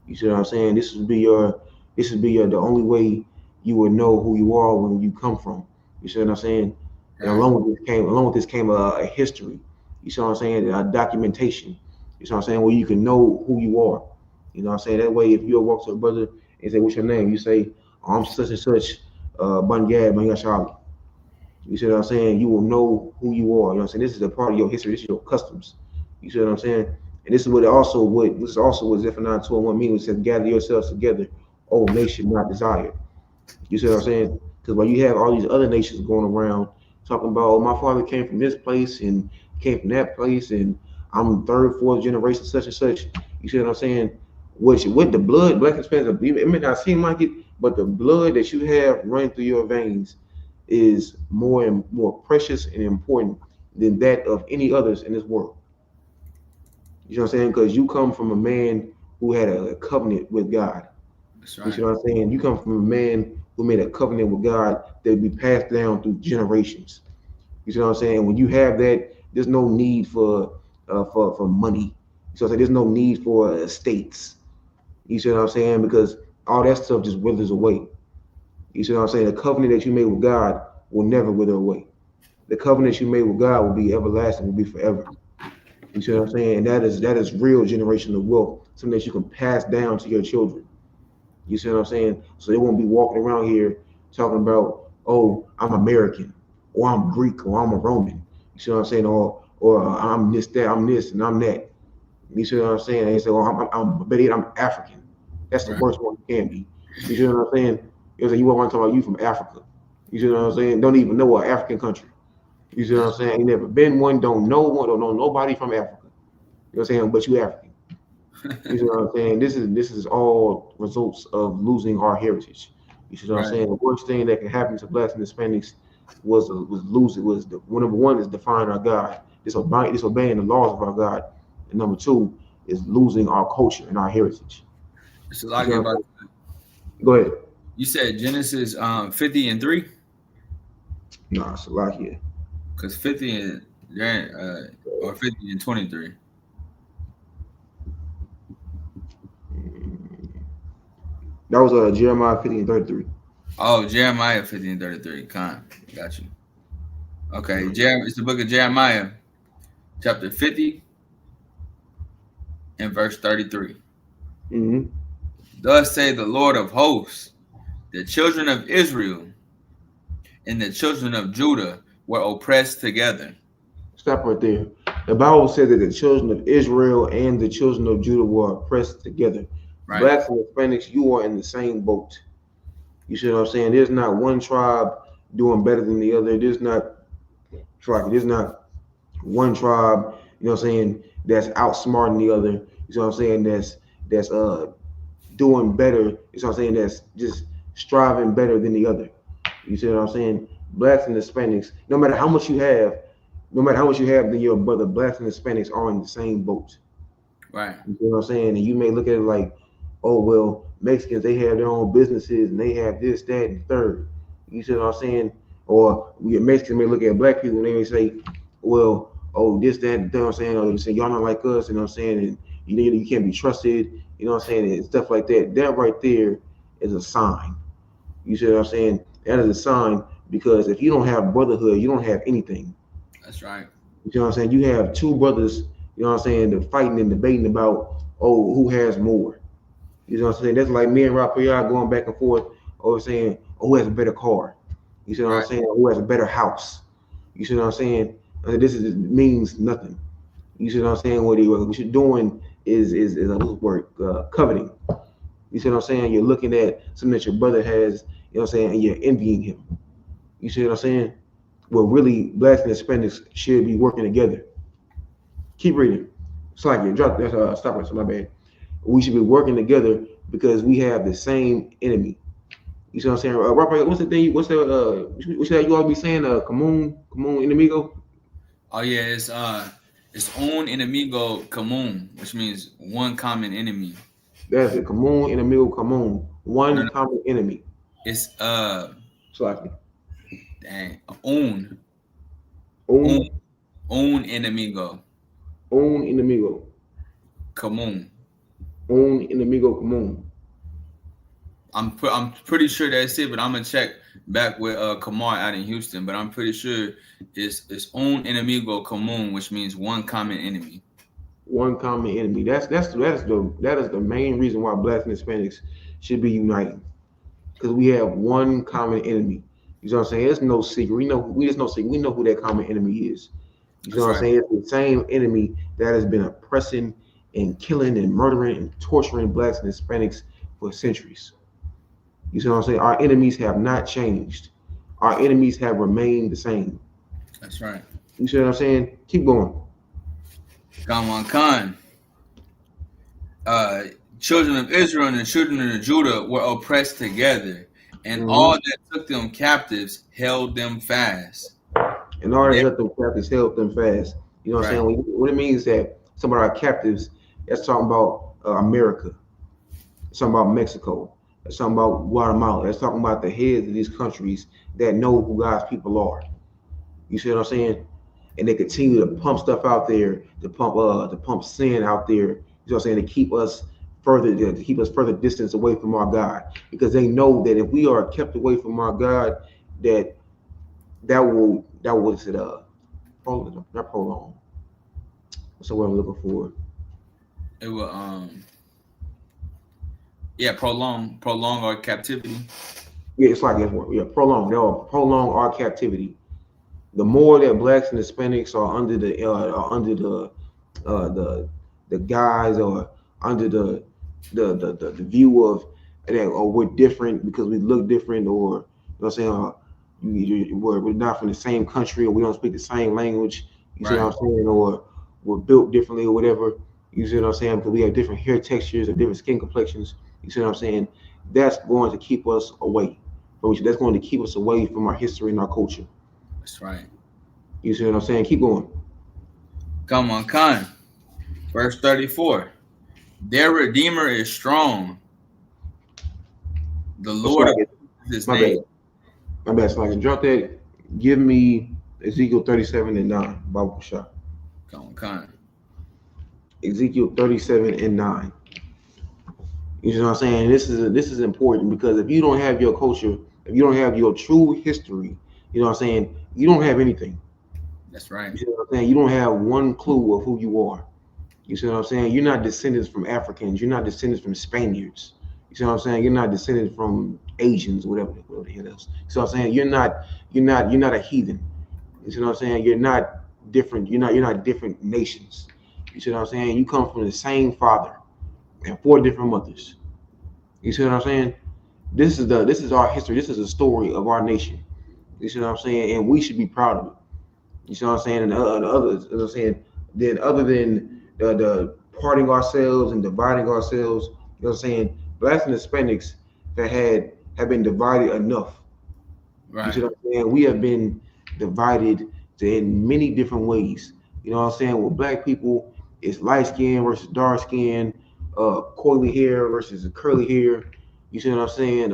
You see what I'm saying? This would be your the only way you would know who you are when you come from. You see what I'm saying? And Right. along with this came a history. You see what I'm saying? A documentation. You see what I'm saying? Where you can know who you are. You know what I'm saying? That way, if you walk to a brother and say, "What's your name?" You say, "Oh, I'm such and such, Bungad Bangashali." You see what I'm saying? You will know who you are. You know what I'm saying? This is a part of your history. This is your customs. You see what I'm saying? And this is also what Zephaniah 2:1 means. It says, gather yourselves together, O nation not desired. You see what I'm saying? Because when you have all these other nations going around talking about, oh, my father came from this place and came from that place, and I'm third, fourth generation, such and such. You see what I'm saying? Which with the blood, black Hispanics, it may not seem like it, but the blood that you have running through your veins is more and more precious and important than that of any others in this world. You know what I'm saying? Because you come from a man who had a covenant with God. That's You see right. what I'm saying? You come from a man who made a covenant with God that be passed down through generations. You see what I'm saying? When you have that, there's no need for money. So there's no need for estates. You see what I'm saying? Because all that stuff just withers away. You see what I'm saying? The covenant that you made with God will never wither away. The covenant you made with God will be everlasting, will be forever. You see what I'm saying? And that is real generational wealth, something that you can pass down to your children. You see what I'm saying? So they won't be walking around here talking about, oh, I'm American, or I'm Greek, or I'm a Roman. You see what I'm saying? Or I'm this, that, I'm this, and I'm that. You see what I'm saying? And they say, well, I'm African. That's the Right. worst one you can be. You see what I'm saying? You want to talk about you from Africa. You see what I'm saying? Don't even know an African country. You see what I'm That's saying? You never been one, don't know one, don't know nobody from Africa. You know what I'm saying? But you African. You see what I'm saying? This is all results of losing our heritage. You see what I'm right. saying? The worst thing that can happen to blacks and Hispanics was lose it was the number one is defying our God, disobeying the laws of our God, and number two is losing our culture and our heritage. It's a You lot see get what I'm about. saying? Go ahead. You said Genesis 50:3, Nah, Salakia. because 50 and or 50:23. That was Jeremiah 50:33. Oh, Jeremiah 50:33. Con, got you. Okay, Mm-hmm. It's the book of Jeremiah, chapter 50 and verse 33. Mm-hmm. Thus say the Lord of hosts, the children of Israel and the children of Judah were oppressed together. Stop right there. The Bible says that the children of Israel and the children of Judah were oppressed together. Right, Blacks and Hispanics, you are in the same boat. You see what I'm saying? There's not one tribe doing better than the other. There's not one tribe, you know what I'm saying, that's outsmarting the other. You know what I'm saying? That's doing better. You know what I'm saying? That's just striving better than the other. You see what I'm saying? Blacks and Hispanics, no matter how much you have, then your brother, blacks and Hispanics are in the same boat. right, You know what I'm saying? And you may look at it like, oh well, Mexicans they have their own businesses and they have this, that, and third. You see what I'm saying? Or Mexicans may look at black people and they may say, well, oh this, that, you know what I'm saying? Or they say y'all not like us, you know what I'm saying? And you can't be trusted, you know what I'm saying? And stuff like that. That right there is a sign. You see what I'm saying? That is a sign because if you don't have brotherhood, you don't have anything. that's right. You know what I'm saying? You have two brothers, you know what I'm saying, they're fighting and debating about, oh, who has more. You know what I'm saying? That's like me and Raphael going back and forth over saying, oh, who has a better car? You see what I'm Right, saying? Who has a better house? You see what I'm saying? This means nothing. You see what I'm saying? What you're doing is a little word, coveting. You see what I'm saying? You're looking at something that your brother has, you know what I'm saying, and you're envying him. You see what I'm saying? Well, really, blacks and Hispanics should be working together. Keep reading. It's like you drop that's stop it, so my bad. We should be working together because we have the same enemy. You see what I'm saying? Robert, what's the thing? What's that you all be saying? Común enemigo. oh yeah, it's un enemigo común, which means one common enemy. That's it. Común enemigo común. No, One no, common enemy. it's So like dang, un un un enemigo un enemigo. común. Un enemigo común. I'm pretty sure that's it, but I'm gonna check back with Kamar out in Houston. But I'm pretty sure it's un enemigo común, which means one common enemy. One common enemy. That is the main reason why blacks and Hispanics should be united, because we have one common enemy. You know what I'm saying? It's no secret. We know who that common enemy is. You know what I'm saying? It's the same enemy that has been oppressing and killing and murdering and torturing blacks and Hispanics for centuries. You see what I'm saying? Our enemies have not changed. Our enemies have remained the same. That's right. You see what I'm saying? Keep going. Khan. Children of Israel and the children of Judah were oppressed together, and all that took them captives held them fast. And all that held them captives held them fast. You know what I'm saying? What it means is that some of our captives, that's talking about America. It's talking about Mexico. It's talking about Guatemala. It's talking about the heads of these countries that know who God's people are. You see what I'm saying? And they continue to pump stuff out there, to pump sin out there. You know what I'm saying? To keep us further distance away from our God, because they know that if we are kept away from our God, that will not prolong. What's the word I'm looking for? It will prolong our captivity. Yeah, it's like prolong. They'll prolong our captivity. The more that blacks and Hispanics are under the guise or under the view of that, or we're different because we look different, or you know what I'm saying, we're not from the same country, or we don't speak the same language. You see what I'm saying, or we're built differently, or whatever. You see what I'm saying, because we have different hair textures or different skin complexions. You see what I'm saying? That's going to keep us away. That's going to keep us away from our history and our culture. That's right. You see what I'm saying? Keep going. Come on, Khan. Verse 34. Their Redeemer is strong. The Lord is his name. My bad. So I can drop that. Give me Ezekiel 37:9. Bible shot. Come on, Khan. Ezekiel 37:9. You know what I'm saying? This is important, because if you don't have your culture, if you don't have your true history, you know what I'm saying, you don't have anything. That's right. You see what I'm saying? You don't have one clue of who you are. You see what I'm saying? You're not descendants from Africans. You're not descendants from Spaniards. You see what I'm saying? You're not descendants from Asians, whatever the hell else. You see what I'm saying? You're not a heathen. You see what I'm saying? You're not different. You're not different nations. You see what I'm saying? You come from the same father and 4 different mothers. You see what I'm saying? This is our history. This is the story of our nation. You see what I'm saying? And we should be proud of it. You see what I'm saying? And the others, as I'm saying, then other than the parting ourselves and dividing ourselves, you know what I'm saying, blacks and Hispanics have been divided enough. Right. You see what I'm saying? We have been divided in many different ways. You know what I'm saying? With black people, it's light skin versus dark skin, coily hair versus curly hair. You see what I'm saying?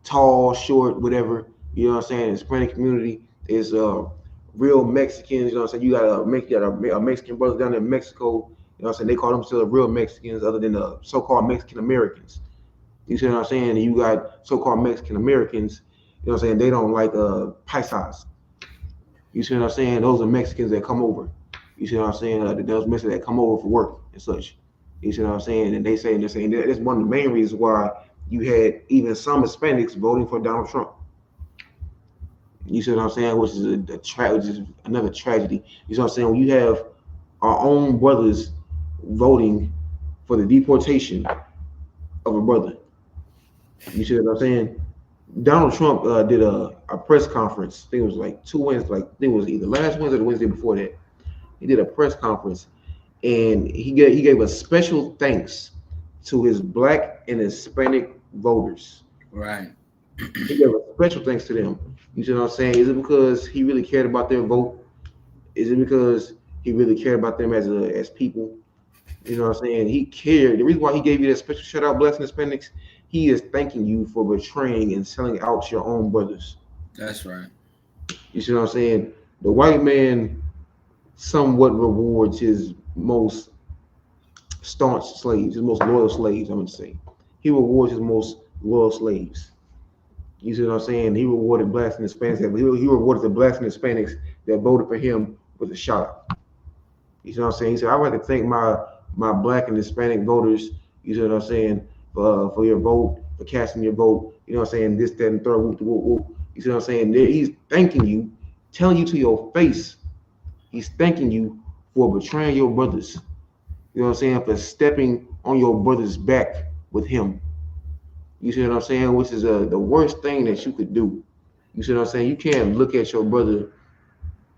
Tall, short, whatever. You know what I'm saying? The Hispanic community is real Mexicans. You know what I'm saying? You got a Mexican brother down in Mexico. You know what I'm saying? They call themselves real Mexicans, other than the so-called Mexican Americans. You see what I'm saying? And you got so-called Mexican Americans. You know what I'm saying? They don't like paisas. You see what I'm saying? Those are Mexicans that come over. You see what I'm saying? Those Mexicans that come over for work and such. You see what I'm saying? And they're saying that's one of the main reasons why you had even some Hispanics voting for Donald Trump. You see what I'm saying? Which is another tragedy. You see what I'm saying? When you have our own brothers voting for the deportation of a brother. You see what I'm saying? Donald Trump did a press conference. I think it was like 2 Wednesdays. I think it was either last Wednesday or the Wednesday before that. He did a press conference, and he gave a special thanks to his black and Hispanic voters. Right. He gave a special thanks to them. You see what I'm saying? Is it because he really cared about their vote? Is it because he really cared about them as people? You know what I'm saying? He cared. The reason why he gave you that special shout out, blacks and Hispanics, he is thanking you for betraying and selling out your own brothers. That's right. You see what I'm saying? The white man somewhat rewards his most staunch slaves, his most loyal slaves, I'm going to say. He rewards his most loyal slaves. You see what I'm saying? He rewarded blacks and Hispanics. He rewarded the blacks and Hispanics that voted for him with a shout out. You see what I'm saying? He said, I'd like to thank my black and Hispanic voters, you see what I'm saying, for your vote, for casting your vote, you know what I'm saying, this, that, and third, whoop, whoop, whoop. You see what I'm saying? He's thanking you, telling you to your face. He's thanking you for betraying your brothers. You know what I'm saying? For stepping on your brother's back with him. You see what I'm saying? Which is the worst thing that you could do. You see what I'm saying? You can't look at your brother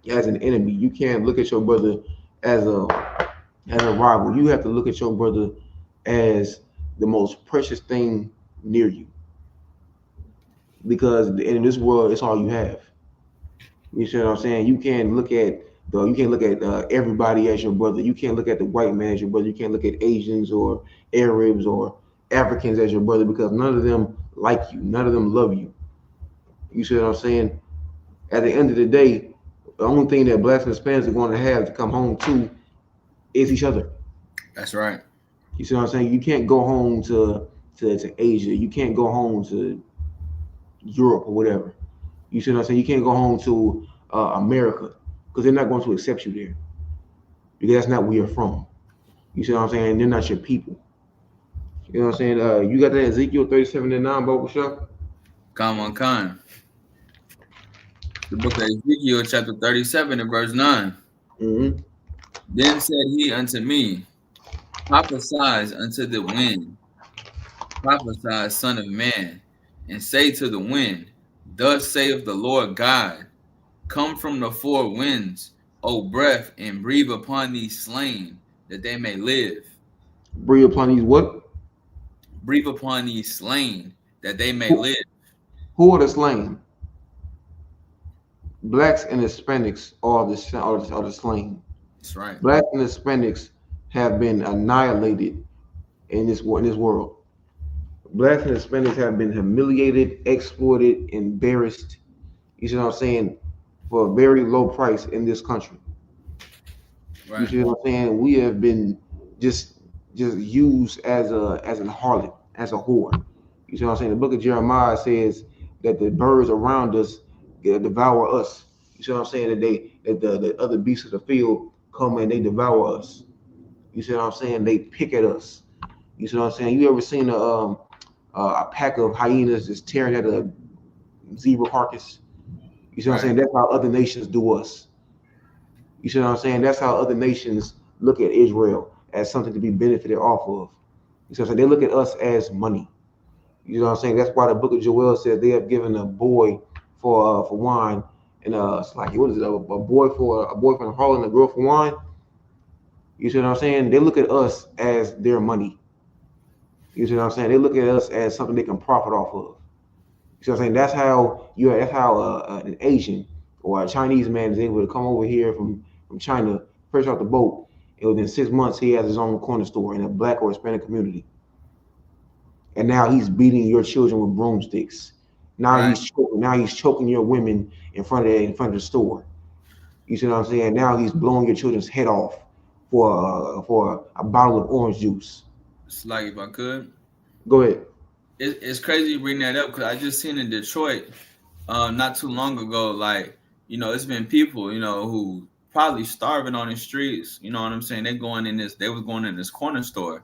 as an enemy. You can't look at your brother as a rival. You have to look at your brother as the most precious thing near you. Because in this world, it's all you have. You see what I'm saying? You can't look at everybody as your brother. You can't look at the white man as your brother. You can't look at Asians or Arabs or Africans as your brother, because none of them like you. None of them love you. You see what I'm saying? At the end of the day, the only thing that blacks and Hispanics are going to have to come home to is each other. That's right. You see what I'm saying? You can't go home to Asia. You can't go home to Europe or whatever. You see what I'm saying? You can't go home to America, because they're not going to accept you there, because that's not where you're from. You see what I'm saying? They're not your people. You know what I'm saying? You got that Ezekiel 37:9, Boba Shop? Come on, Khan. The book of Ezekiel, chapter 37 and verse 9. Mm-hmm. Then said he unto me, prophesy unto the wind, prophesy, son of man, and say to the wind, thus saith the Lord God, come from the four winds, O breath, and breathe upon these slain, that they may live. Breathe upon these what? Breathe upon these slain, that they may live. Who are the slain? Blacks and Hispanics are the slain. That's right. Blacks and Hispanics have been annihilated in this world. Blacks and Hispanics have been humiliated, exploited, embarrassed. You see what I'm saying? For a very low price in this country. Right. You see what I'm saying? We have been just used as a harlot, as a whore. You see what I'm saying? The book of Jeremiah says that the birds around us devour us. You see what I'm saying? That the other beasts of the field come and they devour us. You see what I'm saying? They pick at us. You see what I'm saying? You ever seen a pack of hyenas just tearing at a zebra carcass? You see what I'm saying? That's how other nations do us. You see what I'm saying? That's how other nations look at Israel, as something to be benefited off of. You see what I'm saying? They look at us as money. You know what I'm saying? That's why the book of Joel says they have given a boy for wine, and it's like, what is it? A boy for the harlot and a girl for wine. You see what I'm saying? They look at us as their money. You see what I'm saying? They look at us as something they can profit off of. You see what I'm saying? That's how an Asian or a Chinese man is able to come over here from China, fresh off the boat, and within 6 months he has his own corner store in a black or Hispanic community. And now he's beating your children with broomsticks. Now he's choking your women in front of the store. You see what I'm saying? Now he's blowing your children's head off for a bottle of orange juice. It's like, if I could go ahead. It's crazy you bring that up, because I just seen in Detroit not too long ago, like, you know, it's been people, you know, who probably starving on the streets. You know what I'm saying? They was going in this corner store,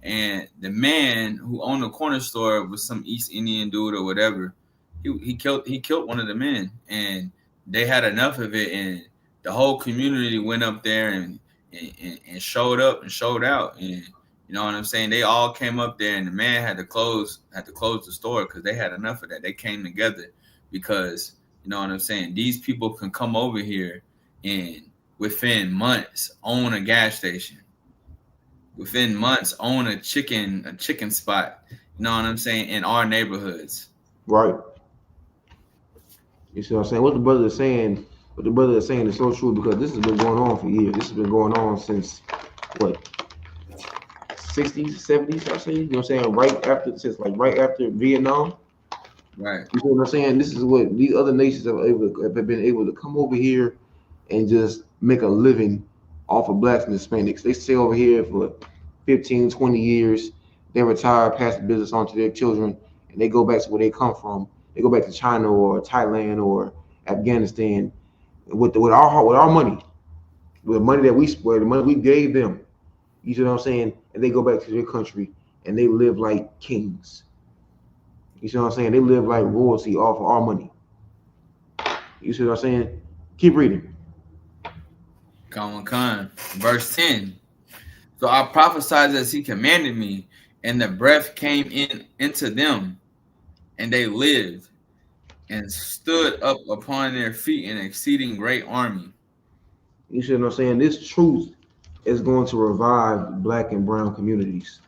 and the man who owned the corner store was some East Indian dude or whatever. He killed one of the men, and they had enough of it, and the whole community went up there and showed up and showed out, and you know what I'm saying? They all came up there, and the man had to close the store because they had enough of that. They came together because, you know what I'm saying, these people can come over here and within months own a gas station. Within months own a chicken spot. You know what I'm saying? In our neighborhoods. Right. You see what I'm saying? What the brother is saying is so true, because this has been going on for years. This has been going on since what? 60s, 70s, I say, you know what I'm saying? Right after Vietnam. Right. You know what I'm saying? This is what these other nations have been able to come over here and just make a living off of blacks and Hispanics. They stay over here for 15, 20 years. They retire, pass the business on to their children, and they go back to where they come from. They go back to China or Thailand or Afghanistan with our money, with the money that the money we gave them. You see what I'm saying? And they go back to their country and they live like kings. You see what I'm saying? They live like royalty off of our money. You see what I'm saying? Keep reading. Verse 10. So I prophesied as he commanded me, and the breath came into them, and they lived and stood up upon their feet an exceeding great army. You see what I'm saying? This truth is going to revive black and brown communities.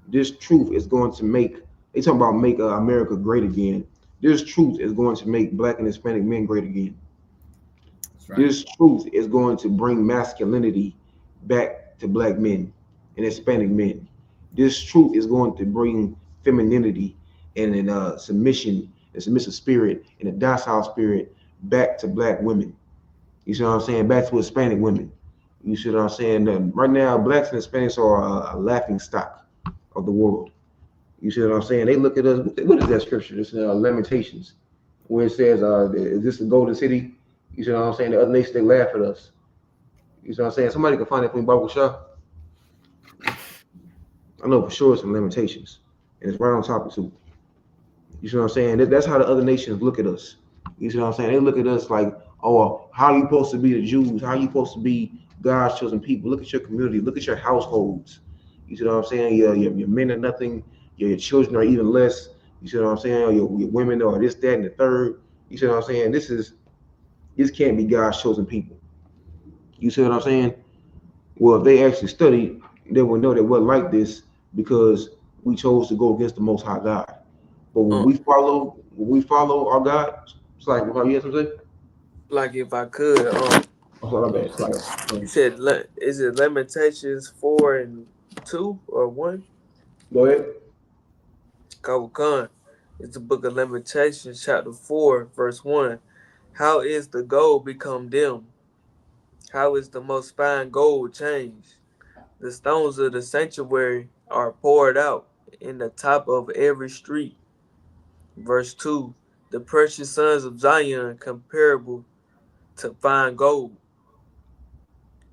This truth is going to make America great again. This truth is going to make black and Hispanic men great again. Right. This truth is going to bring masculinity back to black men and Hispanic men. This truth is going to bring femininity and submission, a submissive spirit, and a docile spirit back to black women. You see what I'm saying? Back to Hispanic women. You see what I'm saying? Right now, blacks and Hispanics are a laughing stock of the world. You see what I'm saying? They look at us. What is that scripture? It's Lamentations, where it says, "Is this the golden city?" You see what I'm saying? The other nations, they laugh at us. You see what I'm saying? Somebody can find that for me, Bible Shop. I know for sure it's in Lamentations, and it's right on top of it too. You see what I'm saying? That's how the other nations look at us. You see what I'm saying? They look at us like, oh, how are you supposed to be the Jews? How are you supposed to be God's chosen people? Look at your community. Look at your households. You see what I'm saying? Your men are nothing. Your children are even less. You see what I'm saying? Your women are this, that, and the third. You see what I'm saying? This can't be God's chosen people. You see what I'm saying? Well, if they actually studied, they would know that we're like this because we chose to go against the Most High God. But when we follow our God, it's like, you have something to say? Like if I could, you said, is it Lamentations 4:2 or 1? Go ahead. Khan. It's the book of Lamentations, chapter 4, verse 1. How is the gold become dim? How is the most fine gold changed? The stones of the sanctuary are poured out in the top of every street. Verse 2. The precious sons of Zion comparable to fine gold.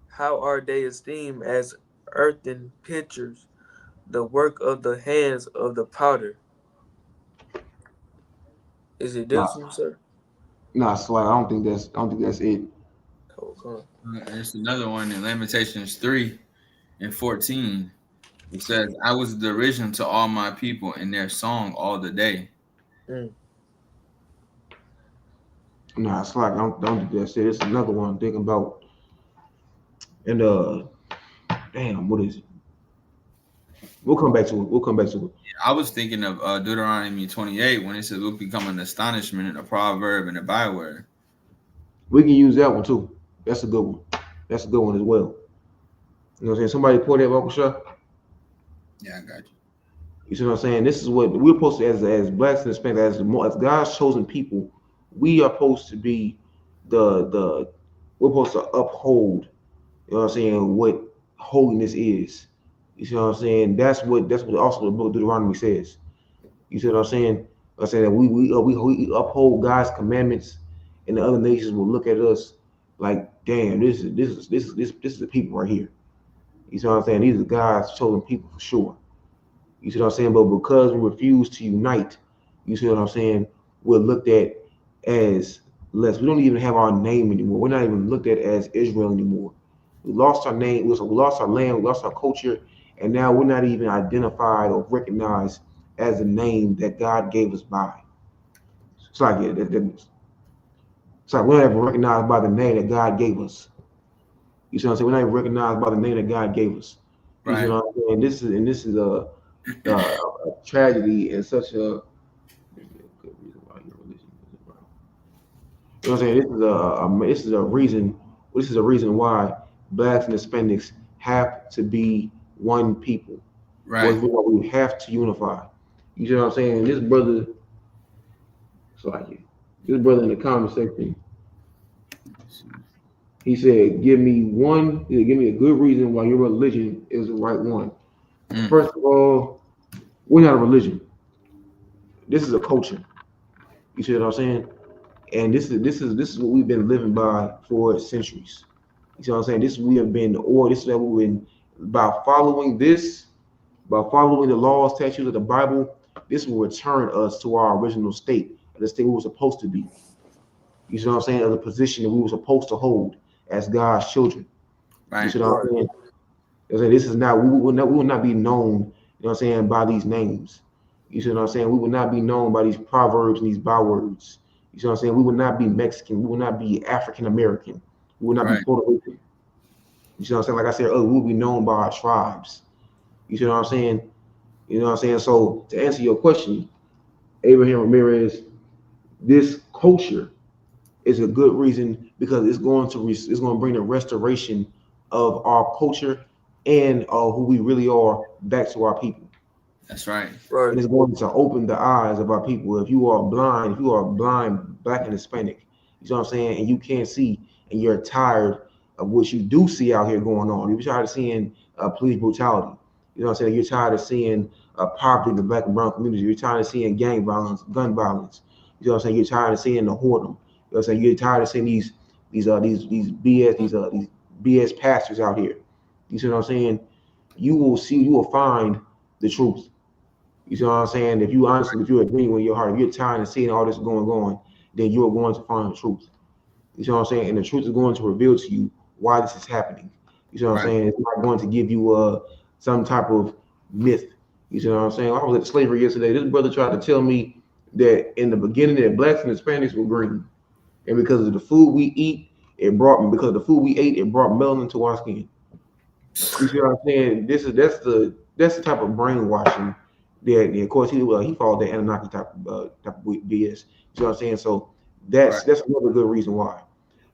How are they esteemed as earthen pitchers, the work of the hands of the potter? Is it this one, sir? Nah, Sly, I don't think that's it. There's another one in Lamentations 3:14. It says, I was the derision to all my people in their song all the day. Nah, it's like I don't think that's it. It's another one I'm thinking about. And damn, what is it? We'll come back to it. Yeah, I was thinking of Deuteronomy 28 when it says we'll become an astonishment and a proverb and a byword. We can use that one too. That's a good one. That's a good one as well. You know what I'm saying? Somebody pull that vocal shot. Yeah, I got you. You see what I'm saying? This is what we're supposed to, as blacks and Hispanics, as God's chosen people, we are supposed to be we're supposed to uphold, you know what I'm saying, what holiness is. You see what I'm saying? That's what also the book of Deuteronomy says. You see what I'm saying? I'm saying that we uphold God's commandments, and the other nations will look at us like, damn, this is the people right here. You see what I'm saying? These are God's chosen people for sure. You see what I'm saying? But because we refuse to unite, you see what I'm saying, we're looked at as less. We don't even have our name anymore. We're not even looked at as Israel anymore. We lost our name, we lost our land, we lost our culture, and now we're not even identified or recognized as the name that God gave us by. It's like we're not even recognized by the name that God gave us. You see what I'm saying? We're not even recognized by the name that God gave us. You see what I'm saying? This is a tragedy and such a, you know what I'm saying? This is a reason why blacks and Hispanics have to be one people. Right. We have to unify. You see what I'm saying? This brother in the comment section, he said, give me a good reason why your religion is the right one. First of all, we're not a religion. This is a culture. You see what I'm saying? And this is what we've been living by for centuries. You see what I'm saying? This we have been, or this is what we've been by following this, by following the laws, statutes of the Bible. This will return us to our original state, the state we were supposed to be. You see what I'm saying? Of the position that we were supposed to hold as God's children. Right. You see what I'm saying? This is not, we will not be known, you know what I'm saying, by these names. You see what I'm saying? We will not be known by these proverbs and these bywords. You see what I'm saying? We will not be Mexican. We will not be African American. We will not be Puerto Rican. You see what I'm saying? Like I said earlier, we will be known by our tribes. You see what I'm saying? You know what I'm saying? So to answer your question, Abraham Ramirez, this culture is a good reason because it's going to bring the restoration of our culture and who we really are back to our people. That's right. And it's going to open the eyes of our people. If you are blind, Black and Hispanic, you know what I'm saying, and you can't see, and you're tired of what you do see out here going on. You're tired of seeing police brutality. You know what I'm saying? You're tired of seeing poverty in the Black and brown community. You're tired of seeing gang violence, gun violence. You know what I'm saying? You're tired of seeing the whoredom. You know what I'm saying? You're tired of seeing these BS pastors out here. You see what I'm saying? You will find the truth. You see what I'm saying? If you agree with your heart, if you're tired of seeing all this going on, then you are going to find the truth. You see what I'm saying? And the truth is going to reveal to you why this is happening. You see what I'm saying? It's not going to give you some type of myth. You see what I'm saying? I was at slavery yesterday. This brother tried to tell me that in the beginning that Blacks and Hispanics were green. And because of the food we ate, it brought melanin to our skin. You see what I'm saying? That's the type of brainwashing that, of course, he followed the Anunnaki type of BS. You see what I'm saying? So that's another good reason why.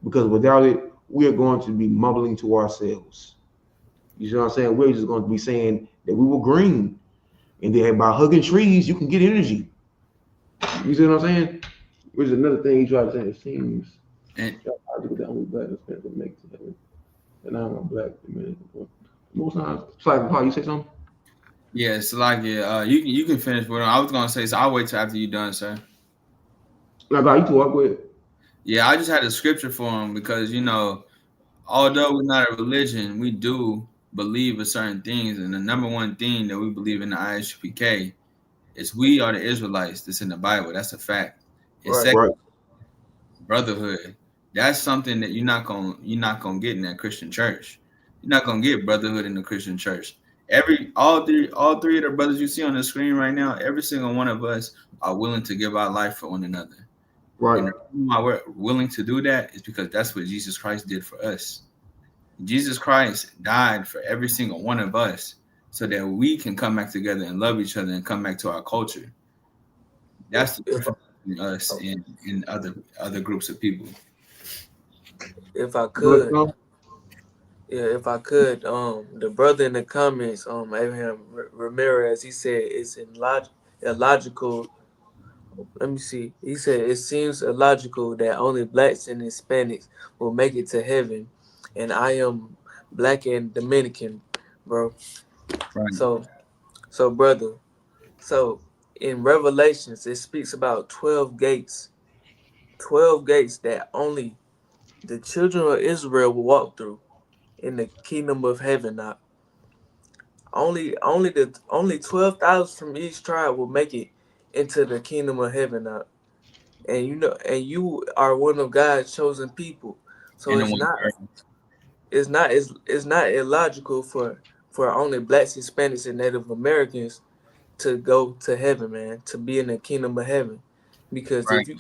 Because without it, we are going to be mumbling to ourselves. You see what I'm saying? We're just going to be saying that we were green, and then by hugging trees, you can get energy. You see what I'm saying? Which is another thing he tried to say. It seems logical that only Black Hispanics would make it. And I'm a Black Dominican. Most times, Paul, you say something? Yeah, Salakia, you can finish with him. I was gonna say, so I'll wait till after you're done, sir. No, you talk with. Yeah, I just had a scripture for him because although we're not a religion, we do believe in certain things, and the number one thing that we believe in the ISUPK is we are the Israelites. That's in the Bible. That's a fact. It's brotherhood. That's something that you're not gonna get in that Christian church. You're not gonna get brotherhood in the Christian church. All three of the brothers you see on the screen right now, every single one of us are willing to give our life for one another. Right. And the reason why we're willing to do that is because that's what Jesus Christ did for us. Jesus Christ died for every single one of us so that we can come back together and love each other and come back to our culture. That's the difference between us and other groups of people. If I could, the brother in the comments, Abraham Ramirez, he said it's illogical. Let me see. He said it seems illogical that only Blacks and Hispanics will make it to heaven, and I am Black and Dominican, bro. Right. So brother, in Revelations it speaks about 12 gates that only the children of Israel will walk through in the kingdom of heaven. Now, only 12,000 from each tribe will make it into the kingdom of heaven. Now, and you are one of God's chosen people. So it's not illogical for only Blacks, Hispanics, and Native Americans to go to heaven, man, to be in the kingdom of heaven. Because if you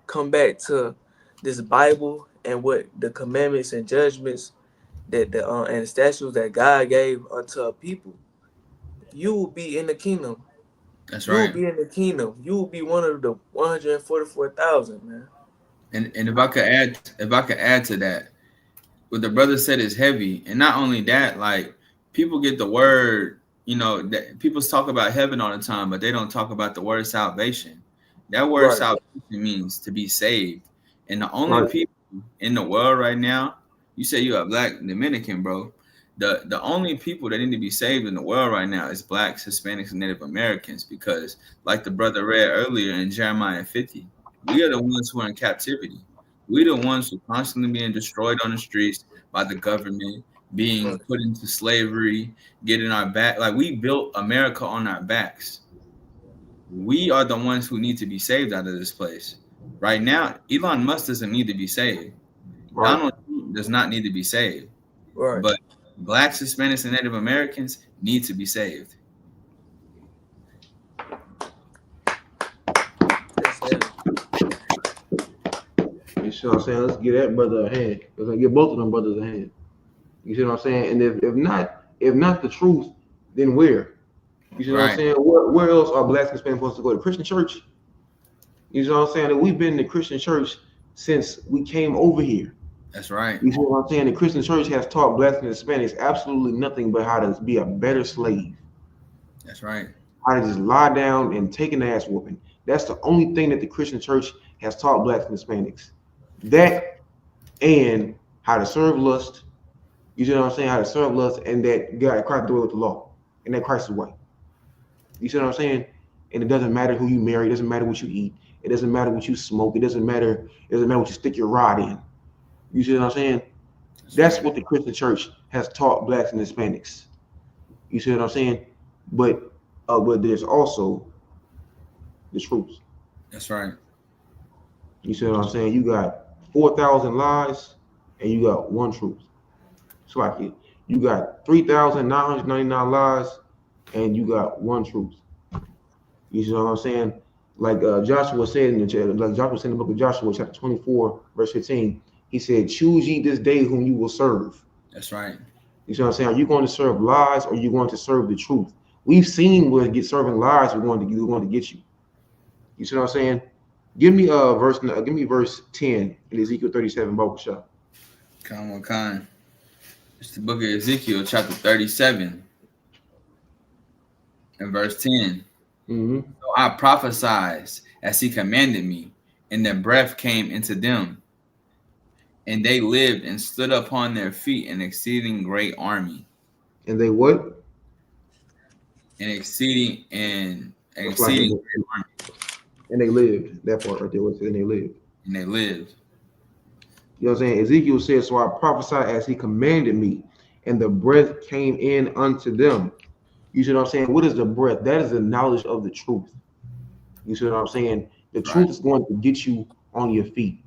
come back to this Bible and what the commandments and judgments that and the statutes that God gave unto a people, you will be in the kingdom. That's you right. will be in the kingdom. You will be one of the 144,000, man. And if I could add to that, what the brother said is heavy. And not only that, like people get the word, that people talk about heaven all the time, but they don't talk about the word salvation. That word salvation means to be saved. And the only people in the world right now, you say you're a Black Dominican, bro. The only people that need to be saved in the world right now is blacks, Hispanics, and Native Americans, because like the brother read earlier in Jeremiah 50, we are the ones who are in captivity. We're the ones who are constantly being destroyed on the streets by the government, being put into slavery, getting our back. Like, we built America on our backs. We are the ones who need to be saved out of this place. Right now, Elon Musk doesn't need to be saved. Right. Donald Trump does not need to be saved. Right. But blacks, Hispanics, and Native Americans need to be saved. You see what I'm saying? Let's get that brother a hand. Let's get both of them brothers a hand. You see what I'm saying? And if not the truth, then where? You see what I'm saying? Where else are blacks and Hispanics supposed to go? To Christian church? You see what I'm saying? That we've been in the Christian church since we came over here. That's right. You see what I'm saying? The Christian church has taught blacks and Hispanics absolutely nothing but how to be a better slave. That's right. How to just lie down and take an ass whooping. That's the only thing that the Christian church has taught blacks and Hispanics. That and how to serve lust. You see what I'm saying? How to serve lust, and that God Christ do it with the law, and that Christ's way. You see what I'm saying? And it doesn't matter who you marry. It doesn't matter what you eat. It doesn't matter what you smoke. It doesn't matter what you stick your rod in. You see what I'm saying? That's what the Christian church has taught blacks and Hispanics. You see what I'm saying? But there's also the truth. That's right. You see what I'm saying? You got 4,000 lies and you got one truth. It's like it. You got 3,999 lies and you got one truth. You see what I'm saying? Like Joshua said in the book of Joshua, chapter 24, verse 15, he said, "Choose ye this day whom you will serve." That's right. You see what I'm saying? Are you going to serve lies or are you going to serve the truth? We've seen where serving lies we're going to get you. You see what I'm saying? Give me verse 10 in Ezekiel 37, Baruch Shah. Khan. It's the book of Ezekiel, chapter 37, and verse 10. Mm-hmm. So I prophesied as he commanded me, and the breath came into them, and they lived and stood upon their feet, an exceeding great army. And they what? An exceeding great army. And they lived. That part right there was, and they lived. And they lived. You know what I'm saying? Ezekiel says, "So I prophesied as he commanded me, and the breath came in unto them." You see what I'm saying? What is the breath? That is the knowledge of the truth. You see what I'm saying? The truth is going to get you on your feet.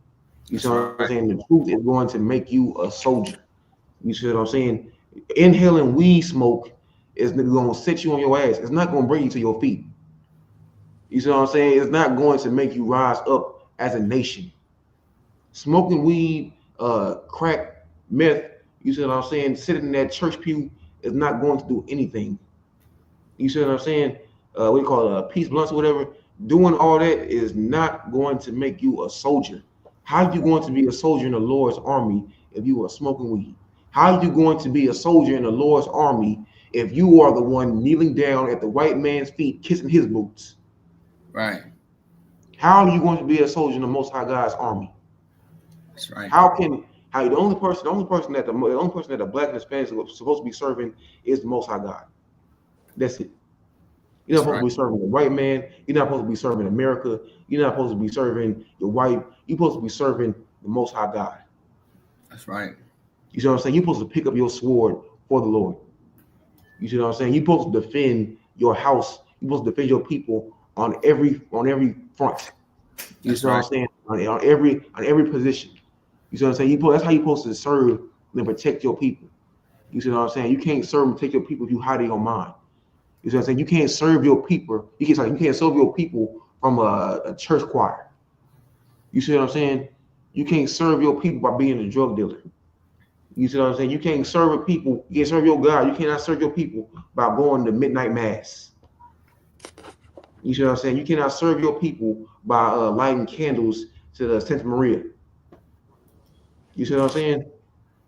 You see what I'm saying? The truth is going to make you a soldier. You see what I'm saying? Inhaling weed smoke is going to set you on your ass. It's not going to bring you to your feet. You see what I'm saying? It's not going to make you rise up as a nation. Smoking weed, crack, meth, you see what I'm saying? Sitting in that church pew is not going to do anything. You see what I'm saying? What do you call it? Peace blunts or whatever. Doing all that is not going to make you a soldier. How are you going to be a soldier in the Lord's army if you are smoking weed? How are you going to be a soldier in the Lord's army if you are the one kneeling down at the white man's feet, kissing his boots? Right. How are you going to be a soldier in the Most High God's army? That's right. The only person that the black and Hispanics are supposed to be serving is the Most High God. That's it. You're not supposed to be serving the white man. You're not supposed to be serving America. You're not supposed to be serving the white. You're supposed to be serving the Most High God. That's right. You see what I'm saying? You're supposed to pick up your sword for the Lord. You see what I'm saying? You're supposed to defend your house. You're supposed to defend your people on every front. You see what I'm saying? On every position. You see what I'm saying? That's how you're supposed to serve and protect your people. You see what I'm saying? You can't serve and protect your people if you hide in your mind. You see what I'm saying? You can't serve your people. You can't serve your people from a church choir. You see what I'm saying? You can't serve your people by being a drug dealer. You see what I'm saying? You can't serve people. You can't serve your God. You cannot serve your people by going to midnight mass. You see what I'm saying? You cannot serve your people by lighting candles to the Santa Maria. You see what I'm saying?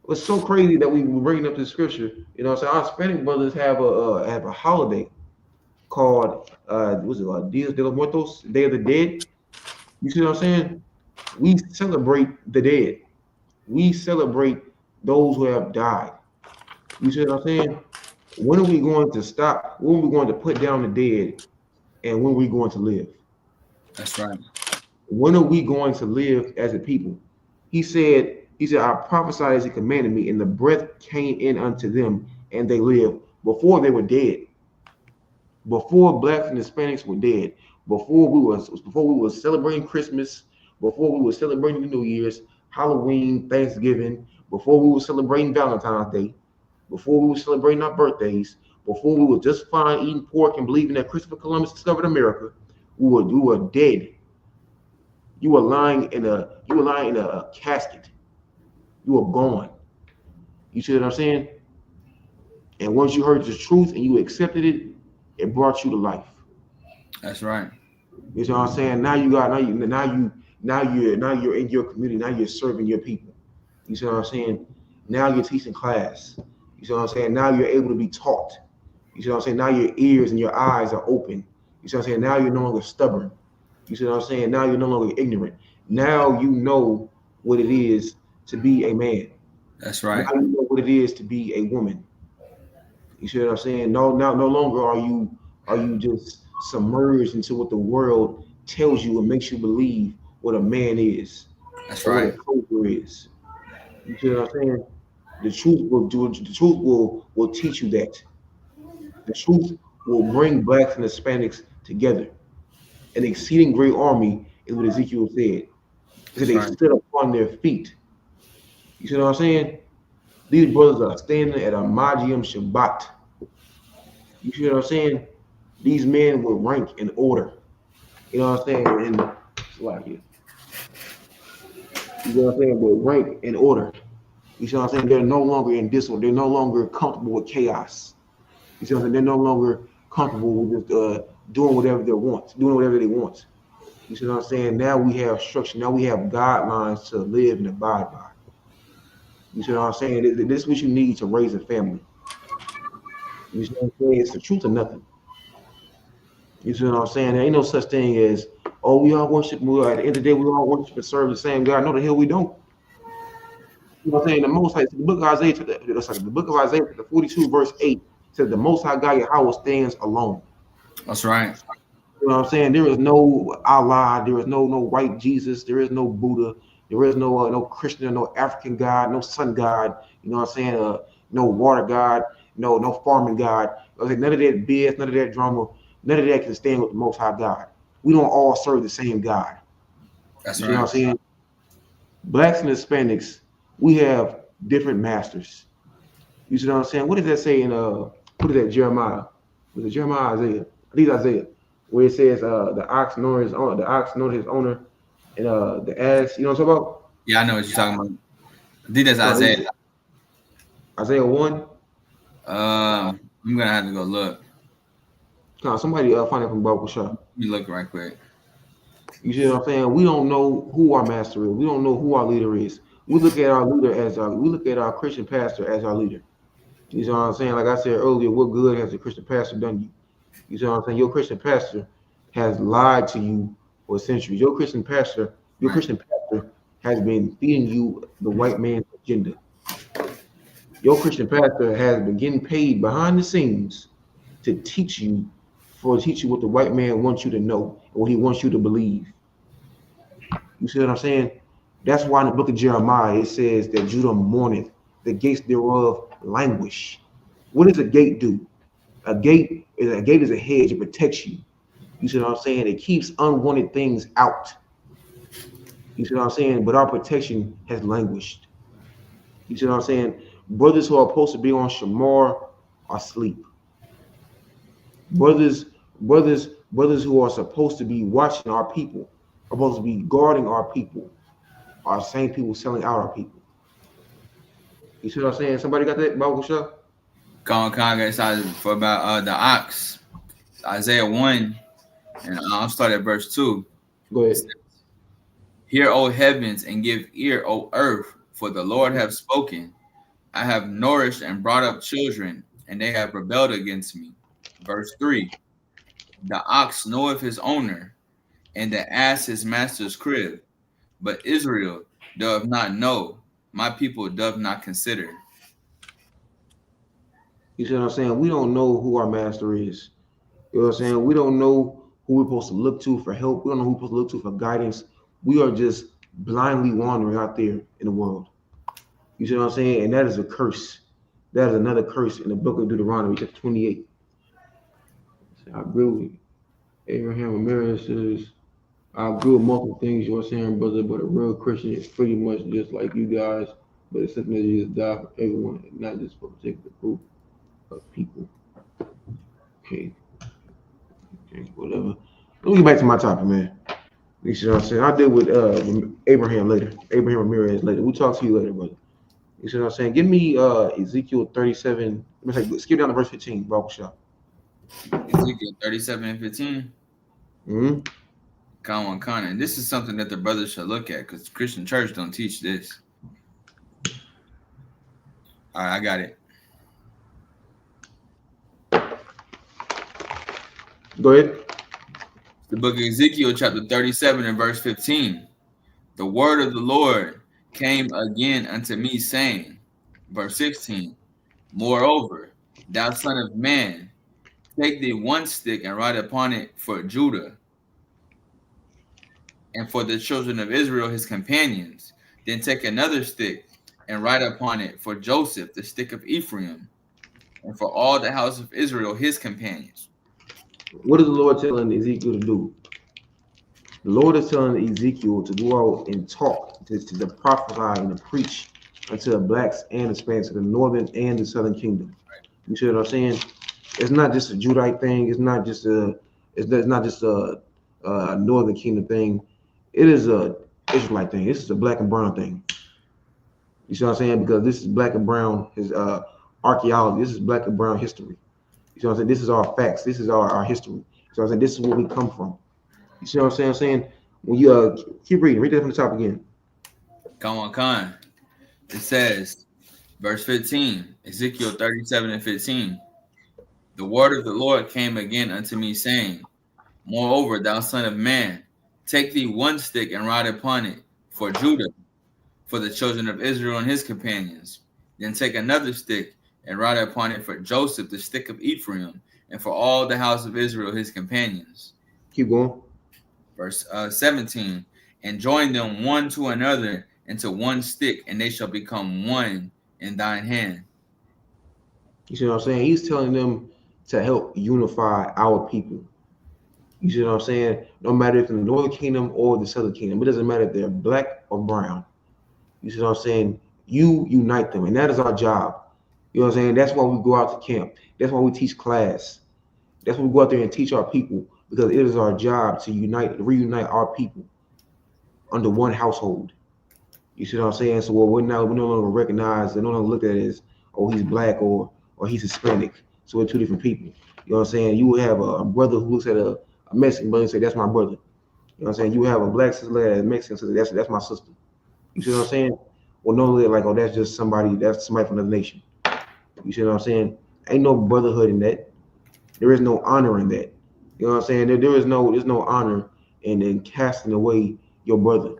It's so crazy that we were bringing up this scripture. You know what I'm saying? Our Hispanic brothers have a holiday called Dia de los Muertos, Day of the Dead. You see what I'm saying? We celebrate the dead. We celebrate those who have died. You see what I'm saying? When are we going to stop? When are we going to put down the dead? And when are we going to live? That's right. When are we going to live as a people? He said, I prophesied as he commanded me, and the breath came in unto them, and they lived before they were dead. Before blacks and Hispanics were dead, before we were celebrating Christmas, before we were celebrating the New Year's, Halloween, Thanksgiving, before we were celebrating Valentine's Day, before we were celebrating our birthdays, before we were just fine eating pork and believing that Christopher Columbus discovered America, we were dead. You were lying in a casket. You were gone. You see what I'm saying? And once you heard the truth and you accepted it, it brought you to life. That's right. You see what I'm saying? Now you're in your community. Now you're serving your people. You see what I'm saying? Now you're teaching class. You see what I'm saying? Now you're able to be taught. You see what I'm saying? Now your ears and your eyes are open. You see what I'm saying? Now you're no longer stubborn. You see what I'm saying? Now you're no longer ignorant. Now you know what it is to be a man. That's right. Now you know what it is to be a woman. You see what I'm saying? No longer are you just submerged into what the world tells you and makes you believe what a man is. That's right. What a soldier is. You see what I'm saying? The truth will teach you that. The truth will bring blacks and Hispanics together. An exceeding great army is what Ezekiel said. Because they stood upon their feet. You see what I'm saying? These brothers are standing at a Magium Shabbat. You see what I'm saying? These men will rank in order. You know what I'm saying? And like it. You know what I'm saying? Will rank in order. You see what I'm saying? They're no longer in disorder. They're no longer comfortable with chaos. You see what I'm saying? They're no longer comfortable with just doing whatever they want. You see what I'm saying? Now we have structure. Now we have guidelines to live and abide by. You see what I'm saying? This is what you need to raise a family. You see what I'm saying? It's the truth or nothing. You see what I'm saying? There ain't no such thing as, oh, we all worship. At the end of the day, we all worship and serve the same God. No, the hell we don't. You know what I'm saying? The Most High, the book of Isaiah, the 42 verse 8 says, the Most High God Yahweh stands alone. That's right. You know what I'm saying? There is no Allah. There is no white Jesus. There is no Buddha. There is no Christian, no African God, no sun God. You know what I'm saying? No water God. No farming God. None of that BS, none of that drama, none of that can stand with the Most High God. We don't all serve the same God. That's you right. know what I'm saying? Blacks and Hispanics, we have different masters. You see what I'm saying? What does that say in what is that, Jeremiah? Was it Jeremiah, Isaiah? I think Isaiah, where it says the ox knoweth his owner, and the ass. You know what I'm talking about? Yeah, I know what you're talking about. I think that's Isaiah. Isaiah 1. I'm gonna have to go look. Somebody find it from Bible Shop. Let me look right quick. You see what I'm saying? We don't know who our master is. We don't know who our leader is. We look at our leader we look at our Christian pastor as our leader. You see what I'm saying? Like I said earlier, what good has the Christian pastor done you? You see what I'm saying? Your Christian pastor has lied to you for centuries. Your Christian pastor has been feeding you the white man's agenda. Your Christian pastor has been getting paid behind the scenes to teach you what the white man wants you to know and what he wants you to believe. You see what I'm saying? That's why in the book of Jeremiah it says that Judah mourneth, the gates thereof languish. What does a gate do? A gate is a hedge. It protects you. You see what I'm saying? It keeps unwanted things out. You see what I'm saying? But our protection has languished. You see what I'm saying? Brothers who are supposed to be on Shamar are asleep. Brothers who are supposed to be watching our people, are supposed to be guarding our people, are the same people selling out our people. You see what I'm saying? Somebody got that Bible shop? Congress for about the ox. Isaiah 1, and I'll start at verse 2. Go ahead. Hear, O heavens, and give ear, O earth, for the Lord hath spoken. I have nourished and brought up children, and they have rebelled against me. Verse 3. The ox knoweth his owner, and the ass his master's crib. But Israel doth not know, my people doth not consider. You see what I'm saying? We don't know who our master is. You know what I'm saying? We don't know who we're supposed to look to for help. We don't know who we're supposed to look to for guidance. We are just blindly wandering out there in the world. You see what I'm saying? And that is a curse. That is another curse in the book of Deuteronomy, chapter 28. I agree with Abraham Ramirez says, I agree with multiple things you're saying, brother, but a real Christian is pretty much just like you guys, but it's something that Jesus died for everyone, and not just for a particular group of people. Okay, whatever. Let me get back to my topic, man. You see what I'm saying? I'll deal with Abraham later. Abraham Ramirez later. We'll talk to you later, brother. You see what I'm saying? Give me Ezekiel 37. Skip down to verse 15, Barbershop. Ezekiel 37 and 15. Mm-hmm. Kawan. This is something that the brothers should look at because Christian church don't teach this. All right, I got it. Go ahead. The book of Ezekiel, chapter 37 and verse 15. The word of the Lord came again unto me, saying, verse 16, moreover, thou son of man, take thee one stick and write upon it for Judah and for the children of Israel his companions. Then take another stick and write upon it for Joseph, the stick of Ephraim, and for all the house of Israel his companions. What is the Lord telling Ezekiel to do? The Lord is telling Ezekiel to go out and talk, to prophesy and to preach unto the blacks and Hispanics, to the northern and the southern kingdom. You see what I'm saying? It's not just a Judite thing. It's not just a northern kingdom thing. It is a Israelite thing. This is a black and brown thing. You see what I'm saying? Because this is black and brown archaeology. This is black and brown history. You see what I'm saying? This is our facts. This is our history. So I'm saying this is where we come from. You see what I'm saying? When you keep reading, read that from the top again. Kawan. It says, verse 15, Ezekiel 37 and 15. The word of the Lord came again unto me, saying, moreover, thou son of man, take thee one stick and write upon it for Judah, for the children of Israel and his companions. Then take another stick and write upon it for Joseph, the stick of Ephraim, and for all the house of Israel his companions. Keep going. Verse 17, and join them one to another into one stick, and they shall become one in thine hand. You see what I'm saying? He's telling them to help unify our people. You see what I'm saying? No matter if in the northern kingdom or the southern kingdom, it doesn't matter if they're black or brown. You see what I'm saying? You unite them, and that is our job. You know what I'm saying? That's why we go out to camp. That's why we teach class. That's why we go out there and teach our people, because it is our job to reunite our people under one household. You see what I'm saying? So we no longer recognize and no longer look at it as, oh, he's black or he's Hispanic. So we're two different people. You know what I'm saying? You have a brother who looks at a Mexican brother and say, that's my brother. You know what I'm saying? You have a black sister at a Mexican sister, that's my sister. You see what I'm saying? Well, no, like, oh, that's somebody from another nation. You see what I'm saying? Ain't no brotherhood in that. There is no honor in that. You know what I'm saying? There's no honor in casting away your brother.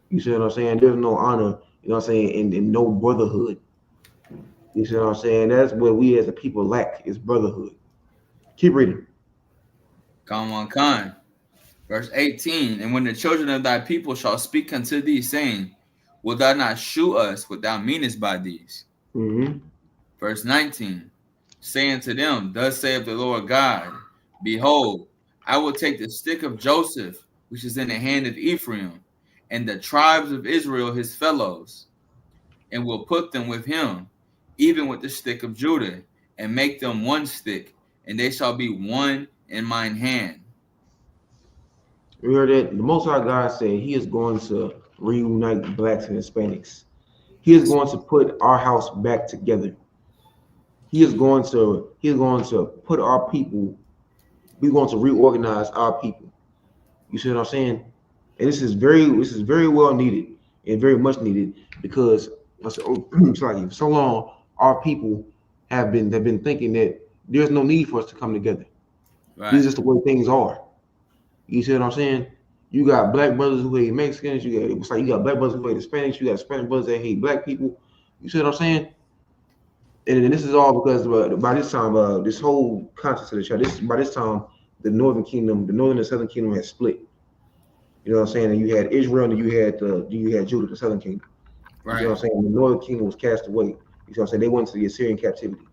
You see what I'm saying? There's no honor, you know what I'm saying, in no brotherhood. You see what I'm saying? That's what we as a people lack, is brotherhood. Keep reading. Kawan. Verse 18, and when the children of thy people shall speak unto thee, saying, will thou not shew us what thou meanest by these? Mm-hmm. Verse 19, saying to them, thus saith the Lord God, behold, I will take the stick of Joseph, which is in the hand of Ephraim, and the tribes of Israel his fellows, and will put them with him, even with the stick of Judah, and make them one stick, and they shall be one in mine hand. We heard that the Most High God said he is going to reunite blacks and Hispanics. He is going to put our house back together. He is going to put our people, we're going to reorganize our people. You see what I'm saying? And this is very well needed and very much needed, because for so long our people have been thinking that there's no need for us to come together. Right. This is just the way things are. You see what I'm saying? You got black brothers who hate Mexicans. You got black brothers who hate Hispanics. You got Hispanic brothers that hate black people. You see what I'm saying? And this is all because by this time, this whole context of the chart, by this time, the northern and southern kingdom had split. You know what I'm saying? And you had Israel, and you had Judah, the southern kingdom. You Right. know what I'm saying? The northern kingdom was cast away. You know what I'm saying? They went to the Assyrian captivity.